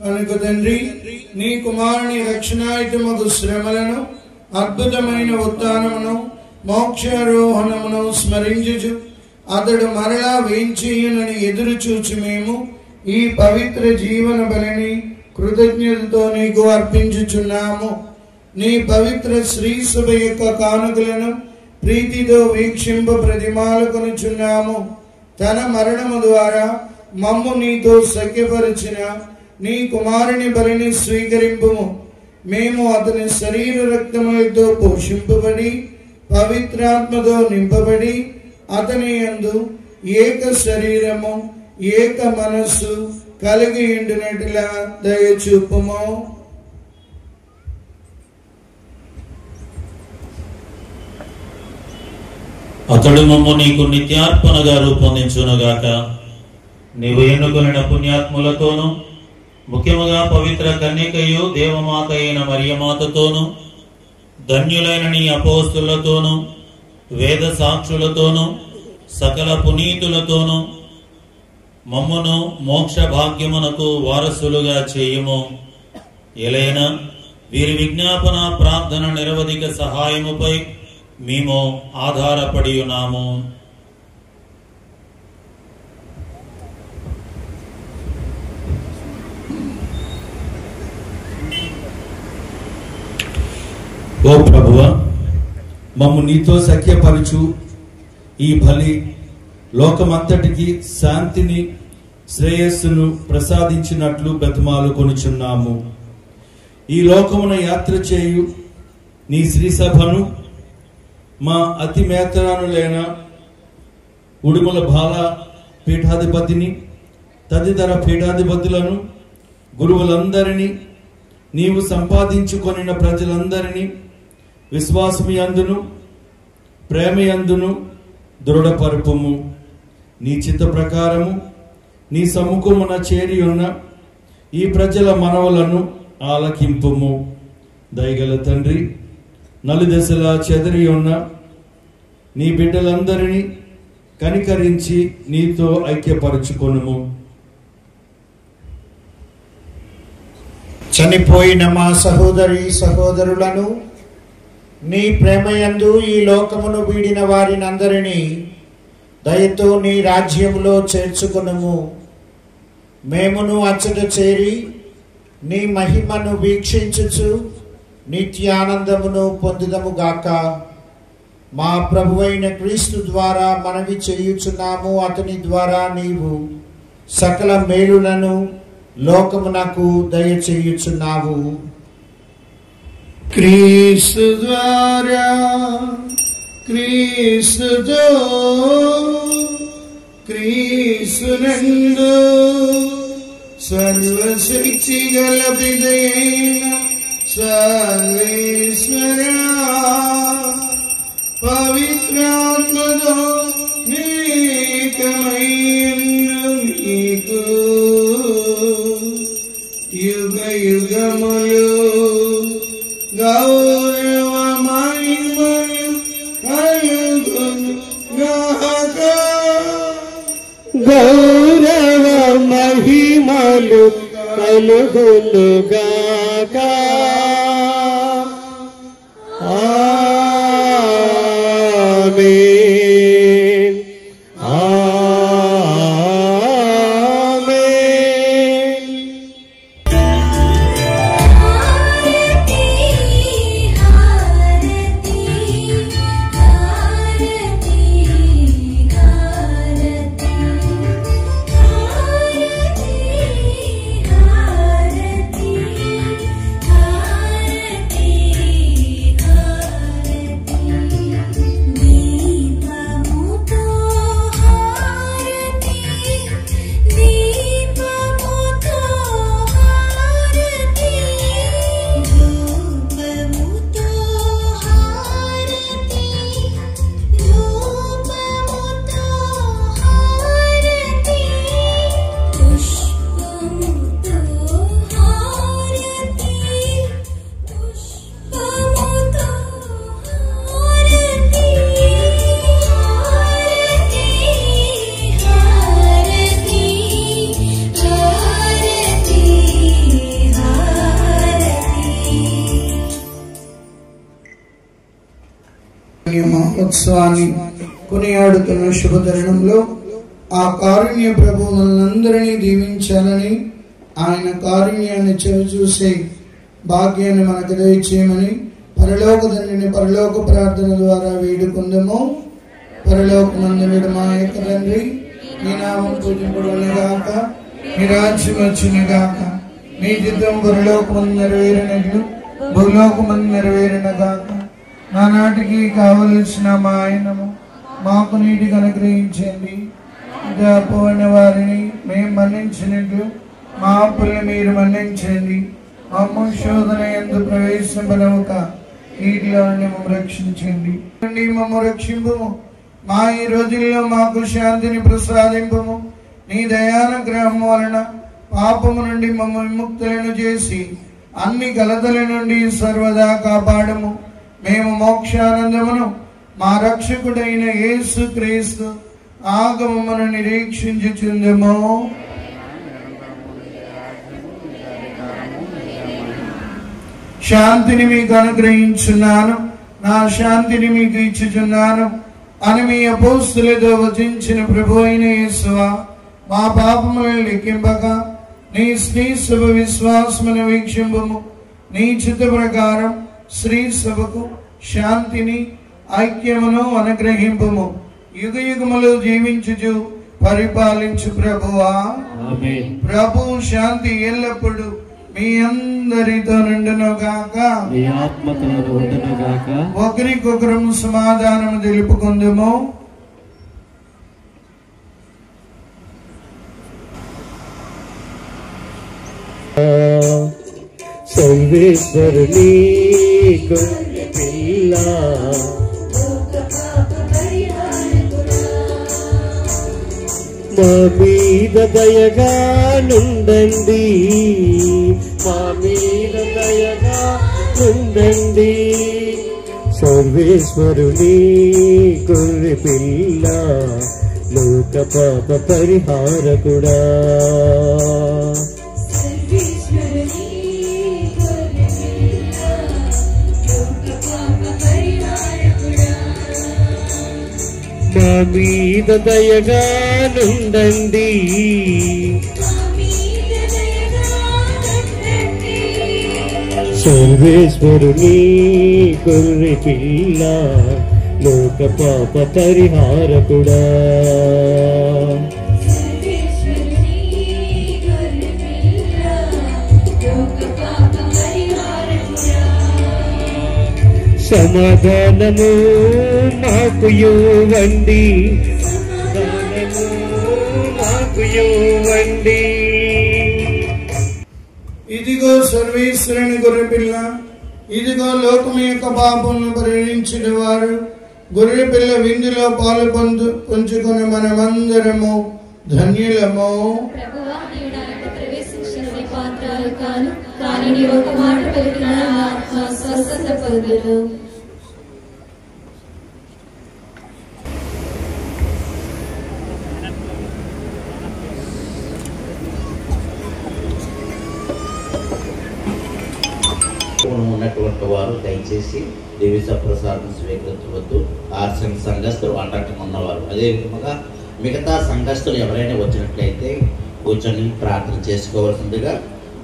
కనుక తండ్రి, నీ కుమారుని రక్షణాయుతమగు శ్రమలను, అద్భుతమైన ఉత్థానమును, మోక్షారోహణమును స్మరించుచు అతడు మరలా వేంచేయునని ఎదురు చూచి మేము ఈ పవిత్ర జీవన బలిని కృతజ్ఞతతో నీకు అర్పించుచున్నాము. నీ పవిత్ర శ్రీ సభ యొక్క కానుకలను ప్రీతితో వీక్షింప ప్రతిమాలకొనుచున్నాము. తన మరణము ద్వారా మమ్ము నీతో సఖ్యపరిచిన నీ కుమారుని బలిని స్వీకరింపుము. మేము అతని శరీర రక్తములతో పోషింపబడి పవిత్రాత్మతో నింపబడి అతని యందు ఏక శరీరము ఏక మనస్సు కలిగి ఉండినట్లా దయచూపుము. అతడు మమ్ము నీకు నిత్యార్పణగా రూపొందించునుగాక. నీవు ఎన్నుకొనిన పుణ్యాత్ములతోనూ ముఖ్యముగా పవిత్ర కన్యకయు దేవమాత అయిన మరియమాతతోనూ ధన్యులైన నీ అపోస్తులతోనూ వేద సాక్షులతోనూ సకల పునీతులతోనూ మమ్మును మోక్ష భాగ్యమునకు వారసులుగా చేయుము. ఎలైనా వీరి విజ్ఞాపన ప్రార్థన నిరవధిక సహాయముపై మేము ఆధారపడి ఉన్నాము. ఓ ప్రభువా, మమ్ము నీతో సఖ్యపరచు ఈ బలి లోకమంతటికి శాంతిని శ్రేయస్సును ప్రసాదించినట్లు బ్రతిమాలు కొనుచున్నాము. ఈ లోకమున యాత్ర చేయు నీ శ్రీసభను మా అతి మేతరానులైన ఉడుమల బాల పీఠాధిపతిని తదితర పీఠాధిపతులను గురువులందరినీ నీవు సంపాదించుకొనిన ప్రజలందరినీ విశ్వాసముయందును ప్రేమయందును దృఢపరుపుము. నీ చిత్త ప్రకారము నీ సముఖమున చేరి ఉన్న ఈ ప్రజల మనవులను ఆలకింపుము. దయగల తండ్రి, నలుదశలా చెదరి ఉన్న నీ బిడ్డలందరినీ కనికరించి నీతో ఐక్యపరచుకొనుము. చనిపోయిన మా సహోదరి సహోదరులను నీ ప్రేమయందు ఈ లోకమును వీడిన వారినందరినీ దయతో నీ రాజ్యములో చేర్చుకొనుము. మేమును అచ్చట చేరి నీ మహిమను వీక్షించుచు నిత్యానందమును పొందుదముగాక. మా ప్రభువైన క్రీస్తు ద్వారా మనవి చేయుచున్నాము. అతని ద్వారా నీవు సకల మేలులను లోకమునకు దయచేయుచున్నావు. క్రీస్తు ద్వారా క్రీస్తుతో క్రీస్తునందు సర్వశక్తి గల పితయైన సర్వేశ్వరా పవిత్రాత్మతో నీకమైన నీకు యుగ యుగములు గౌరవ మహిమలు కలుగును గాక. గౌరవ మహిమలు కలుగును గాక. ఆమేన్. ఆమేన్. మహోత్సవాన్ని కొనియాడుతున్న శుభతరుణంలో ఆ కారుణ్య ప్రభు మనందరినీ దీవించాలని, ఆయన కారుణ్యాన్ని చవిచూసే భాగ్యాన్ని మనకు దయచేయమని పరలోక తండ్రిని పరలోక ప్రార్థన ద్వారా వేడుకుందాము. పరలోకమందున మా యొక్క తండ్రి, నీ నామం పూజింపబడునుగాక, నీ రాజ్యం వచ్చునుగాక, నీ చిత్తం పరలోకమందు నెరవేరినట్లు భూలోకమందు నెరవేరునుగాక. నానాటికి కావలసిన మా ఆయనము మాకు నీటికి అనుగ్రహించండి. పోయిన వారిని మేము మన్నించినట్లు మా అప్పుల్ని మీరు మన్నించండి. మమ్మ శోధన యందు ప్రవేశింపనవక వీటిలో మమ్మ రక్షించండి. మమ్మ రక్షింపము. మా ఈ రోజుల్లో మాకు శాంతిని ప్రసాదింపము. నీ దయానుగ్రహం వలన పాపము నుండి మమ్మ విముక్తులను చేసి అన్ని కలతల నుండి సర్వదా కాపాడము. మేము మోక్షానందమును మా రక్షకుడైన యేసు క్రీస్తు ఆగమమును నిరీక్షించుచుందము. శాంతిని మీకు అనుగ్రహించున్నాను, నా శాంతిని మీకు ఇచ్చుచున్నాను అని మీ అపోస్తులతో వచించిన ప్రభు అయిన యేసువా, మా పాపములను లెక్కింపగా నీ స్త్రీ సభ విశ్వాసమును వీక్షింపము. నీ చిత్త ప్రకారం స్త్రీ సభకు శాంతిని ఐక్యమును అనుగ్రహింపము. యుగ యుగములు జీవించుచు పరిపాలించు ప్రభువా, ప్రభు శాంతి ఎల్లప్పుడు మీ అందరితో నుండును గాక, మీ ఆత్మతో నుండును గాక. ఒకరికొకరు సమాధానము తెలుపుకుందుము. సర్వేశ్వరుని గొర్రె పిల్ల, మా మీద దయగా నుండండి, మా మీద దయగా నుండండి. సర్వేశ్వరుని గొర్రె పిల్ల, లోక పాప పరిహారకుడా. మా మీద దయగా నుండండి, సర్వేశ్వరుని గొర్రె పిల్ల, లోక పాప పరిహారకుడా. సమాధానము మాకు ఇవ్వండి, మాకు ఇవ్వండి. ఇదిగో సర్వేశ్వరుని గొర్రెపిల్ల, ఇదిగో లోకము యొక్క పాపములను పరిహరించిన వారు. గొర్రెపిల్ల విందులో పాలు పంచుకొని మనమందరము ధన్యులము. కానీ నీ ఒక మాట పలికిన ఆత్మ స్వస్థత పొందును. ఉన్నటువంటి వారు దయచేసి దివ్య ప్రసాదం స్వీకరించవద్దు. ఆర్సన్ సంఘస్థులు అంటటం ఉన్నవారు, అదే విధముగా మిగతా సంఘస్థులు ఎవరైనా వచ్చినట్లయితే కూర్చొని ప్రార్థన చేసుకోవాల్సిందిగా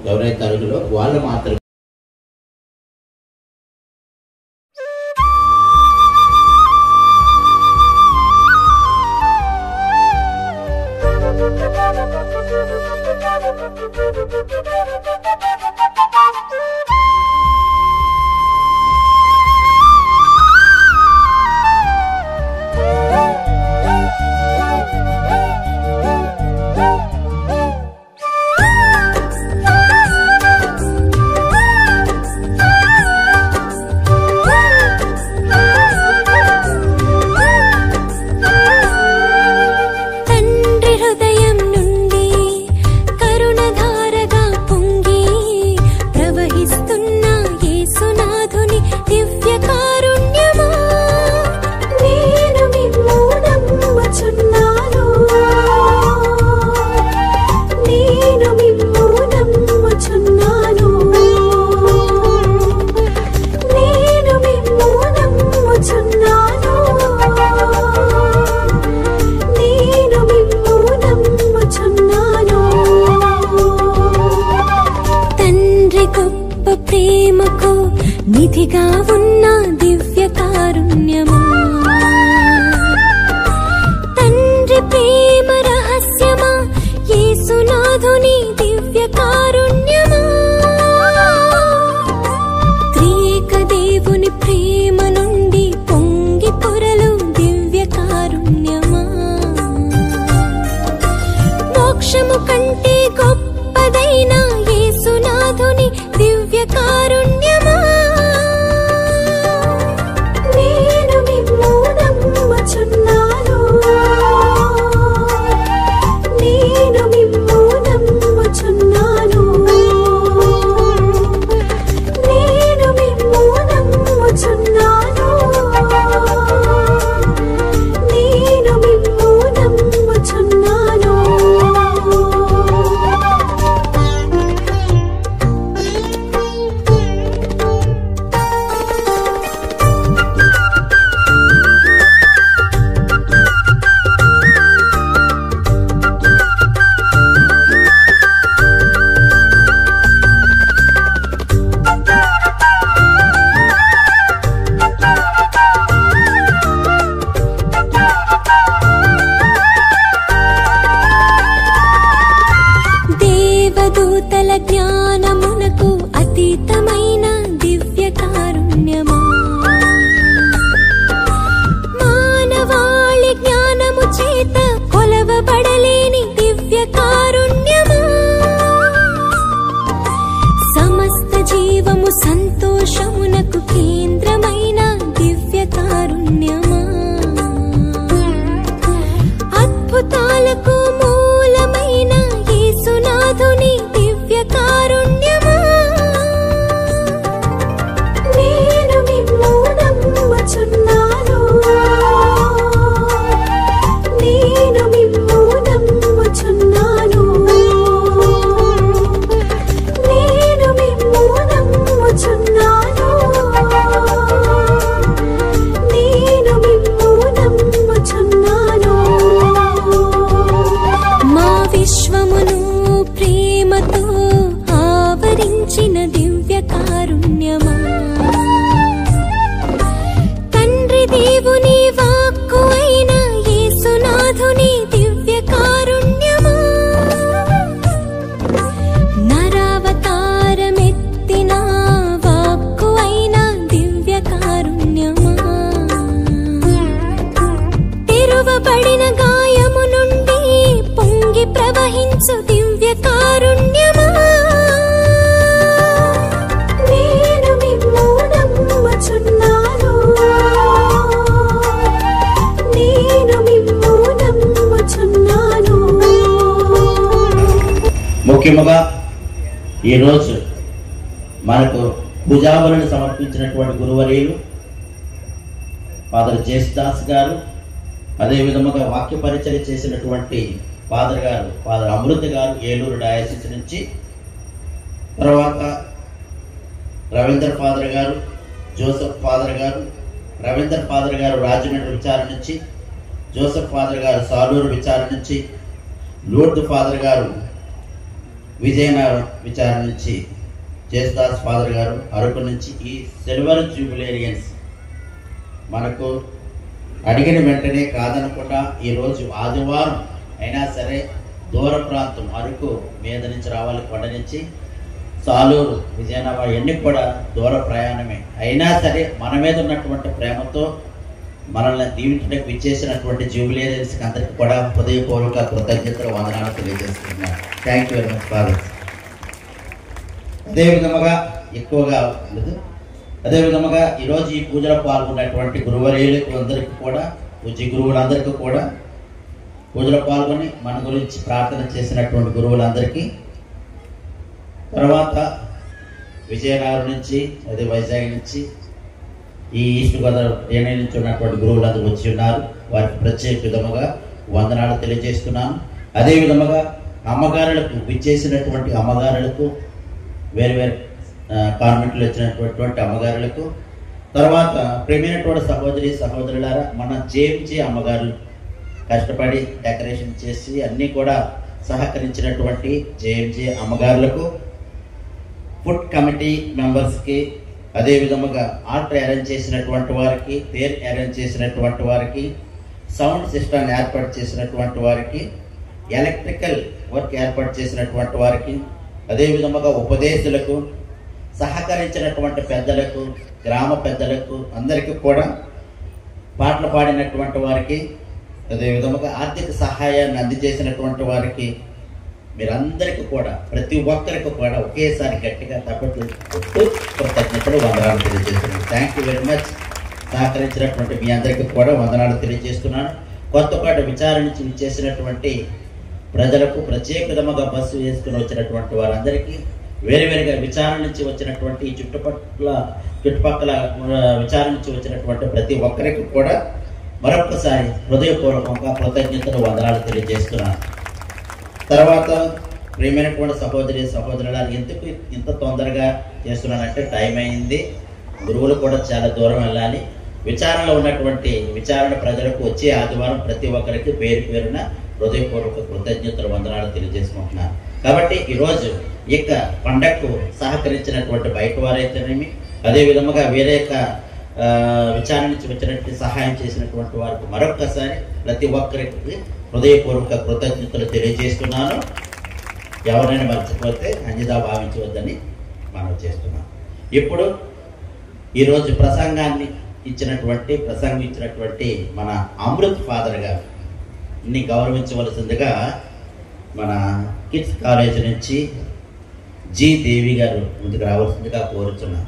ఎవరైతే అరుగులో వాళ్ళు మాత్రమే. ప్రేమకు నిధిగా ఉన్న దివ్య కారుణ్యమా, తండ్రి ప్రేమ రహస్యమా, యేసునాథుని దివ్య కారుణ్యమా, త్రియేక దేవుని ప్రేమ నుండి పొంగి పొరలు దివ్య కారుణ్యమా, మోక్షము కంటే గొప్పదైన యేసునాథుని దివ్య కారుణ్యమా, నేను సంతోషమునకు కేంద్రమైన దివ్య కారుణ్యమా, అద్భుతాలకు మూలమైన యేసునాథుని దివ్య కారుణ్యమా, నేను మిమ్ము నమ్ముచున్నాను, నేను మిమ్ము నమ్ముచున్నాను, నేను మిమ్ము నమ్ముచున్నాను, నేను మిమ్ము నమ్ముచున్నాను. మా విశ్వమును ప్రేమతో ఆవరించిన దివ్య కారుణ్యమా, తండ్రి దేవుని వాక్కు అయిన యేసునాథుని దివ్య కారుణ్యమా, నరావతారమెత్తిన వాక్కు అయిన దివ్య కారుణ్యమా, తెరువబడిన గాయము నుండి పొంగి ప్రవహించు దివ్య కారుణ్యమా, నేను మిమ్ము నమ్ముచున్నాను, నేను మిమ్ము నమ్ముచున్నాను. ముఖ్యముగా ఈరోజు మనకు పూజాబలిని సమర్పించినటువంటి గురువర్యులు ఫాదర్ జేసుదాస్ గారు, అదే విధముగా వాక్య పరిచయం చేసినటువంటి ఫాదర్ గారు ఫాదర్ అమృత గారు ఏలూరు డయాసిస్ నుంచి, తర్వాత రవీంద్ర ఫాదర్ గారు, జోసెఫ్ ఫాదర్ గారు, రవీంద్ర ఫాదర్ గారు రాజమండ్రి విచారణ నుంచి, జోసెఫ్ ఫాదర్ గారు సాలూరు విచారణ నుంచి, లూర్ద్ ఫాదర్ గారు విజయనగరం విచారణ నుంచి, జేసుదాస్ ఫాదర్ గారు అరకు నుంచి. ఈ సిల్వర్ జూబిలేరియన్స్ మనకు అడిగిన వెంటనే కాదనకుండా ఈరోజు ఆదివారం అయినా సరే దూర ప్రాంతం అరకు మీద నుంచి రావాలి, కొండ నుంచి సాలూరు విజయనగరం ఎన్ని కూడా దూర ప్రయాణమే అయినా సరే మన మీద ఉన్నటువంటి ప్రేమతో మనల్ని దీవించడానికి విచ్చేసినటువంటి జూబిలేరియన్స్కి అందరికీ కూడా హృదయపూర్వక కృతజ్ఞతలు వందనాలు తెలియజేస్తున్నాను. Thank you very much father. అదేవిధముగా ఎక్కువగా ఉండదు. అదేవిధముగా ఈరోజు ఈ పూజలో పాల్గొన్నటువంటి గురువర్యులకు అందరికీ కూడా, పూజ్య గురువులందరికీ కూడా, పూజలో పాల్గొని మన గురించి ప్రార్థన చేసినటువంటి గురువులందరికీ, తర్వాత విజయనగరం నుంచి, అదే వైజాగ్ నుంచి, ఈ ఈస్ట్ గోదావరి ఏనే నుంచి ఉన్నటువంటి గురువులందరూ వచ్చి ఉన్నారు. వారికి ప్రత్యేక విధముగా వందనాలు తెలియజేస్తున్నాను. అదే విధముగా అమ్మగారులకు విచ్చేసినటువంటి అమ్మగారులకు, వేరు వేరు కాన్వెంట్లు వచ్చినటువంటి అమ్మగారులకు, తర్వాత ప్రేమైనటువంటి సహోదరి సహోదరులారా, మన జేఎంజే అమ్మగారు కష్టపడి డెకరేషన్ చేసి అన్నీ కూడా సహకరించినటువంటి జేఎంజే అమ్మగారులకు, ఫుడ్ కమిటీ మెంబర్స్కి, అదే విధముగా ఆర్ట్ అరేంజ్ చేసినటువంటి వారికి, పేరు అరేంజ్ చేసినటువంటి వారికి, సౌండ్ సిస్టమ్ ఏర్పాటు చేసినటువంటి వారికి, ఎలక్ట్రికల్ వర్క్ ఏర్పాటు చేసినటువంటి వారికి, అదే విధముగా ఉపదేశులకు, సహకరించినటువంటి పెద్దలకు, గ్రామ పెద్దలకు అందరికీ కూడా, పాటలు పాడినటువంటి వారికి, అదే విధముగా ఆర్థిక సహాయాన్ని అందజేసినటువంటి వారికి, మీరందరికీ కూడా ప్రతి ఒక్కరికి కూడా ఒకేసారి గట్టిగా తప్పట్లు కృతజ్ఞతలు వందనాలు తెలియజేస్తున్నాను. Thank you very much. సహకరించినటువంటి మీ అందరికీ కూడా వందనాలు తెలియజేస్తున్నాను. కొత్తపాటి విచారణ నుంచి చేసినటువంటి ప్రజలకు, ప్రత్యేక విధముగా బస్సు వేసుకుని వచ్చినటువంటి వారందరికీ, వేరువేరుగా విచారణ నుంచి వచ్చినటువంటి చుట్టుపక్కల విచారణ నుంచి వచ్చినటువంటి ప్రతి ఒక్కరికి కూడా మరొకసారి హృదయపూర్వకంగా కృతజ్ఞతలు వందనాలు తెలియజేస్తున్నాను. తర్వాత ప్రియమైనటువంటి సహోదరి సహోదరుల, ఎందుకు ఇంత తొందరగా చేస్తున్నానంటే టైం అయింది, గురువులు కూడా చాలా దూరం వెళ్ళాలి. విచారణలో ఉన్నటువంటి విచారణ ప్రజలకు వచ్చే ఆదివారం ప్రతి ఒక్కరికి పేరు పేరున హృదయపూర్వక కృతజ్ఞతలు వందనాలు తెలియజేసుకుంటున్నాను. కాబట్టి ఈరోజు ఇక పండగకు సహకరించినటువంటి బయట వారైతేనేమి, అదే విధముగా వేరే విచారణ నుంచి వచ్చినట్టు సహాయం చేసినటువంటి వారికి మరొక్కసారి ప్రతి ఒక్కరికి హృదయపూర్వక కృతజ్ఞతలు తెలియజేస్తున్నాను. ఎవరైనా మర్చిపోతే అన్యదా భావించవద్దని మనం చేస్తున్నాం. ఇప్పుడు ఈరోజు ప్రసంగించినటువంటి మన అమృత్ ఫాదర్ గారిని గౌరవించవలసిందిగా మన కిడ్స్ కాలేజ్ నుంచి జి దేవి గారు ముందుకు రావాల్సిందిగా కోరుతున్నాను.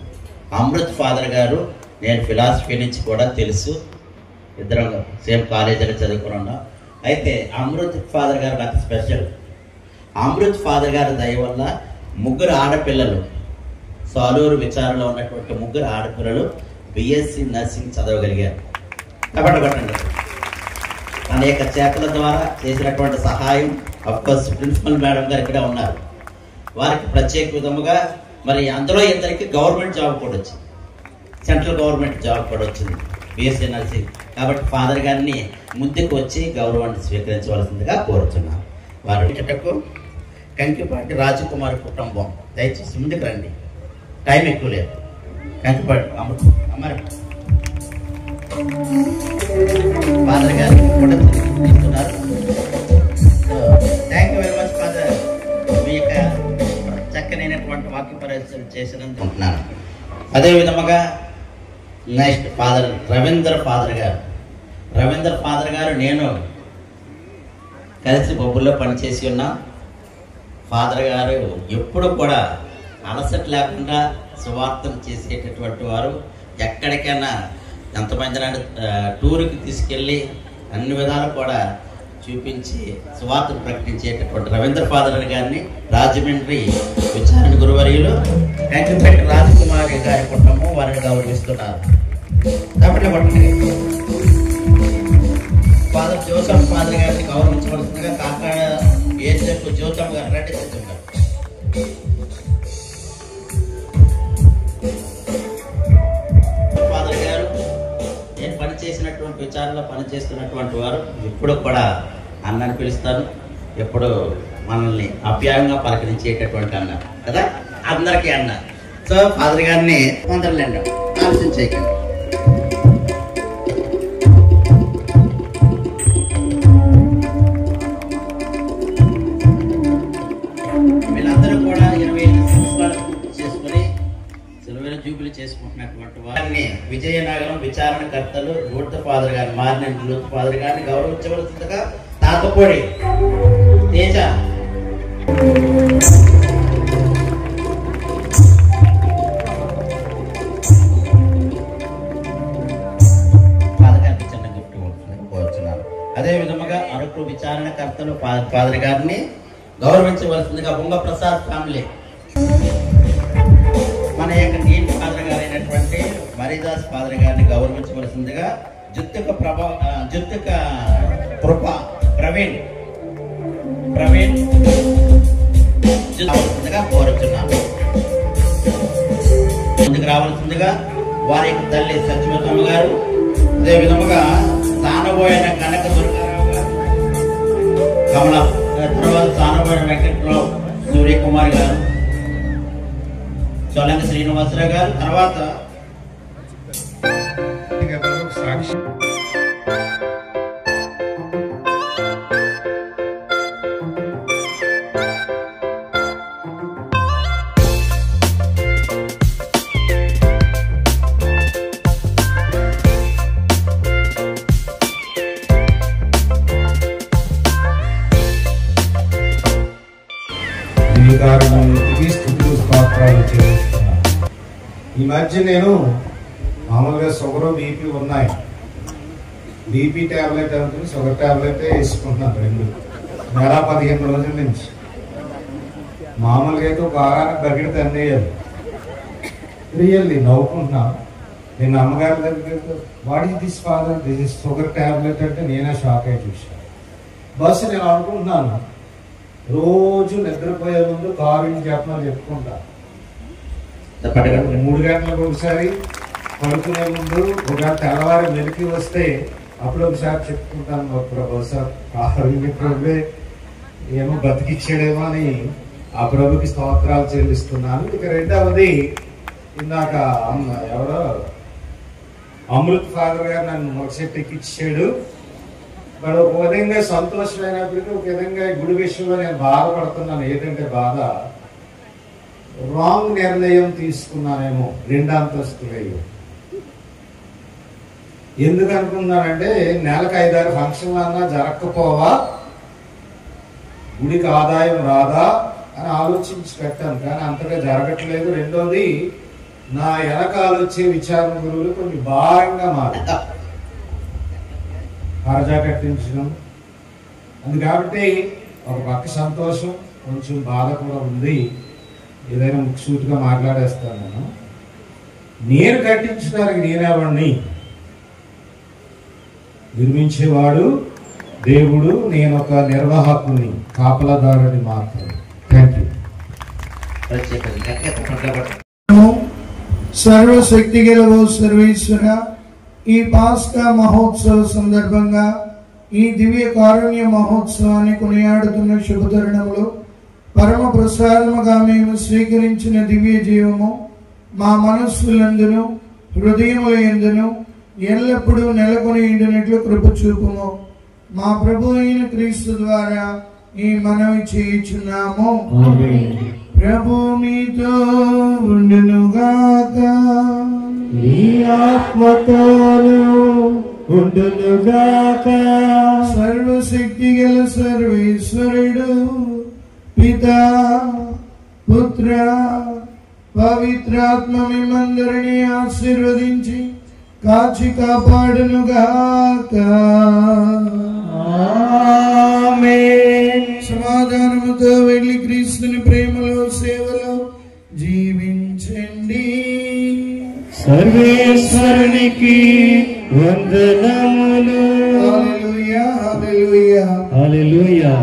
అమృత్ ఫాదర్ గారు నేను ఫిలాసఫీ నుంచి కూడా తెలుసు, ఇద్దరం సేమ్ కాలేజీలో చదువుకుని ఉన్నాం. అయితే అమృత్ ఫాదర్ గారు నాకు స్పెషల్. అమృత్ ఫాదర్ గారి దయ వల్ల 3 ఆడపిల్లలు, సాలూరు విచారణలో ఉన్నటువంటి 3 ఆడపిల్లలు బిఎస్సి నర్సింగ్ చదవగలిగారు. కాబట్టి అనేక చేతల ద్వారా చేసినటువంటి సహాయం, అఫ్కోర్స్ ప్రిన్సిపల్ మేడం గారు ఇక్కడ ఉన్నారు, వారికి ప్రత్యేక విధముగా మరి అందులో ఇద్దరికి గవర్నమెంట్ జాబ్ కూడా వచ్చింది, సెంట్రల్ గవర్నమెంట్ జాబ్ కూడా వచ్చింది బిఎస్సి నర్సింగ్. కాబట్టి ఫాదర్ గారిని ముందుకు వచ్చి గౌరవాన్ని స్వీకరించవలసిందిగా కోరుతున్నాను. వారు ఇక్కడకు కంకిపాటి రాజకుమారి కుటుంబం దయచేసి ముందుకు రండి, టైం ఎక్కువ లేదు. కంకిపాటి అమ్మారు ఫాదర్ గారు కూడా తీసుకున్నారు. Thank you very much father, మీ యొక్క చక్కనైనటువంటి వాక్య పరిచయం చేసినందుకు ఉంటున్నాను. అదే విధముగా నెక్స్ట్ ఫాదర్ రవీంద్ర ఫాదర్ గారు. రవీంద్ర ఫాదర్ గారు నేను కలిసి బొబ్బుల్లో పనిచేసి ఉన్నాం. ఫాదర్ గారు ఎప్పుడు కూడా అలసట లేకుండా సువార్తను చేసేటటువంటి వారు. ఎక్కడికైనా ఎంతమంది టూర్కి తీసుకెళ్ళి అన్ని విధాలు కూడా చూపించి సువార్తను ప్రకటించేటటువంటి రవీంద్ర ఫాదర్ గారిని రాజమండ్రి విచారణ గురువర్యులు వెంకటపేట రాజకుమారి గారి కుటుంబం వారిని గౌరవిస్తున్నారు. కాబట్టి ఫాదర్ జోసఫ్ ఫాదర్ గారిని గౌరవించవలసిందిగా కాకాడ ఏజెంట్ జ్యోతమ్మ గారు రెడ్డి చెప్తున్నారు. ఫాదర్ గారు నేను పనిచేసినటువంటి విచారణలో పనిచేస్తున్నటువంటి వారు ఎప్పుడు కూడా అన్నని పిలుస్తారు, ఎప్పుడు మనల్ని అభ్యాయంగా పలకరించేటటువంటి అన్న కదా, అందరికీ అన్న. సో ఫాదర్ గారిని పొందలేండి, ఆలోచన చేయకండి. వీళ్ళందరూ కూడా 25 సంవత్సరాలు పూర్తి చేసుకుని సిల్వర్ జూబిలీ చేసుకుంటున్నటువంటి వారిని విజయనగరం విచారణకర్తలు లూత్ ఫాదర్ గారు, మారిన లూత్ ఫాదర్ గారిని గౌరవించవలసిందిగా తాతపూడి తేజ ఫాదర్ గారికి చిన్న గిఫ్ట్ కోరుచున్నాను. అదే విధముగా అరకు విచారణకర్తలు ఫాదర్ గారిని గౌరవించవలసిందిగా బొంగ ప్రసాద్ ఫ్యామిలీ, మన యొక్క నీటి ఫాదర్ గారు అయినటువంటి మరిదాస్ ఫాదర్ గారిని గౌరవించవలసిందిగా జుత్తుక ప్రవీణ్ కోరుచున్నాను. ముందుకు రావాల్సిందిగా వారి యొక్క తల్లి సత్యవతమ్మ గారు, అదే విధముగా తానబోయిన కనక దుర్గారావు గారు, కమల తర్వాత తానబోయిన వెంకట్రావు సూర్యకుమార్ గారు, చొలంగి శ్రీనివాసరావు గారు, తర్వాత సాక్షి స్థితులు స్తోత్రాలు చేస్తున్నాను. ఈ మధ్య నేను మామూలుగా షుగర్ బీపీ ఉన్నాయి, బీపీ ట్యాబ్లెట్ అనుకుని షుగర్ ట్యాబ్లెట్ వేసుకుంటున్నాను 2 నెల 15 రోజుల నుంచి. మామూలుగా అయితే ఒక వారానికి బకెట్ తన్నేయాలి. రియల్లీ నవ్వుకుంటున్నాను. నేను అమ్మగారి దగ్గర what is this father, this is sugar tablet అంటే నేనే షాక్ అయి చూశాను. బస్సు నేను అనుకుంటున్నాను రోజు నిద్రపోయే ముందు కారుని చెప్పమని చెప్పుకుంటా. 3 గంటలకు ఒకసారి పడుకునే ముందు, ఒకవేళ తెల్లవారి మెలికి వస్తే అప్పుడు ఒకసారి చెప్పుకుంటాను, బహుశా కారుని ప్రభువే ఏమో బతికిచ్చాడేమో అని ఆ ప్రభుకి స్తోత్రాలు చెల్లిస్తున్నాను. ఇక రెండవది, ఇందాక ఎవరో అమృత్ ఫాదర్ గారు నన్ను మొదటి ఎక్కిచ్చాడు. మరి ఒక విధంగా సంతోషమైనప్పటికీ ఒక విధంగా గుడి విషయంలో నేను బాధపడుతున్నాను. ఏంటంటే బాధ, రాంగ్ నిర్ణయం తీసుకున్నానేమో 2 అంతస్తులు. ఎందుకు అనుకున్నానంటే నెలకు 5-6 ఫంక్షన్లు అన్నా జరగకపోవా, గుడికి ఆదాయం రాదా అని ఆలోచించి పెట్టాను, కానీ అంతగా జరగట్లేదు. రెండోది, నా వెనకాల వచ్చే విచారణ గురువులు కొన్ని భారంగా మారారు, హర్జా కట్టించడం. అది కాబట్టి ఒక పక్క సంతోషం, కొంచెం బాధ కూడా ఉంది. ఏదైనా ముఖ్యసూటిగా మాట్లాడేస్తాను. నేను కట్టించడానికి నేనేవాడిని, నిర్మించేవాడు దేవుడు, నేను ఒక నిర్వాహకుని, కాపలాదారుని మాత్రమే. Thank you. సర్వశక్తి గల ఓ సర్వేశ్వర, ఈ పాస్కా మహోత్సవ సందర్భంగా ఈ దివ్య కారుణ్య మహోత్సవాన్ని కొనియాడుతున్న శుభతరుణంలో పరమ ప్రసాదముగా మేము స్వీకరించిన దివ్య జీవము మా మనస్సులందును హృదయముల యందును ఎల్లప్పుడూ నెలకొని ఉండినట్లు కృప చూపుము. మా ప్రభు అయిన క్రీస్తు ద్వారా ఈ మనవి చేయుచున్నాము. ప్రభు మీతో ఉండునుగాక, నీ ఆత్మతోను ఉండునుగాక. సర్వశక్తి గల సర్వేశ్వరుడు పితా పుత్ర పవిత్రాత్మ మిమ్మందరినీ ఆశీర్వదించి కాచి కాపాడునుగాక. ఆమేన్. సమాధానముతో వెళ్ళి క్రీస్తుని ప్రేమలో సేవలో జీవించండి. సర్వేశ్వరునికి వందనములు. హల్లెలూయా, హల్లెలూయా, హల్లెలూయా.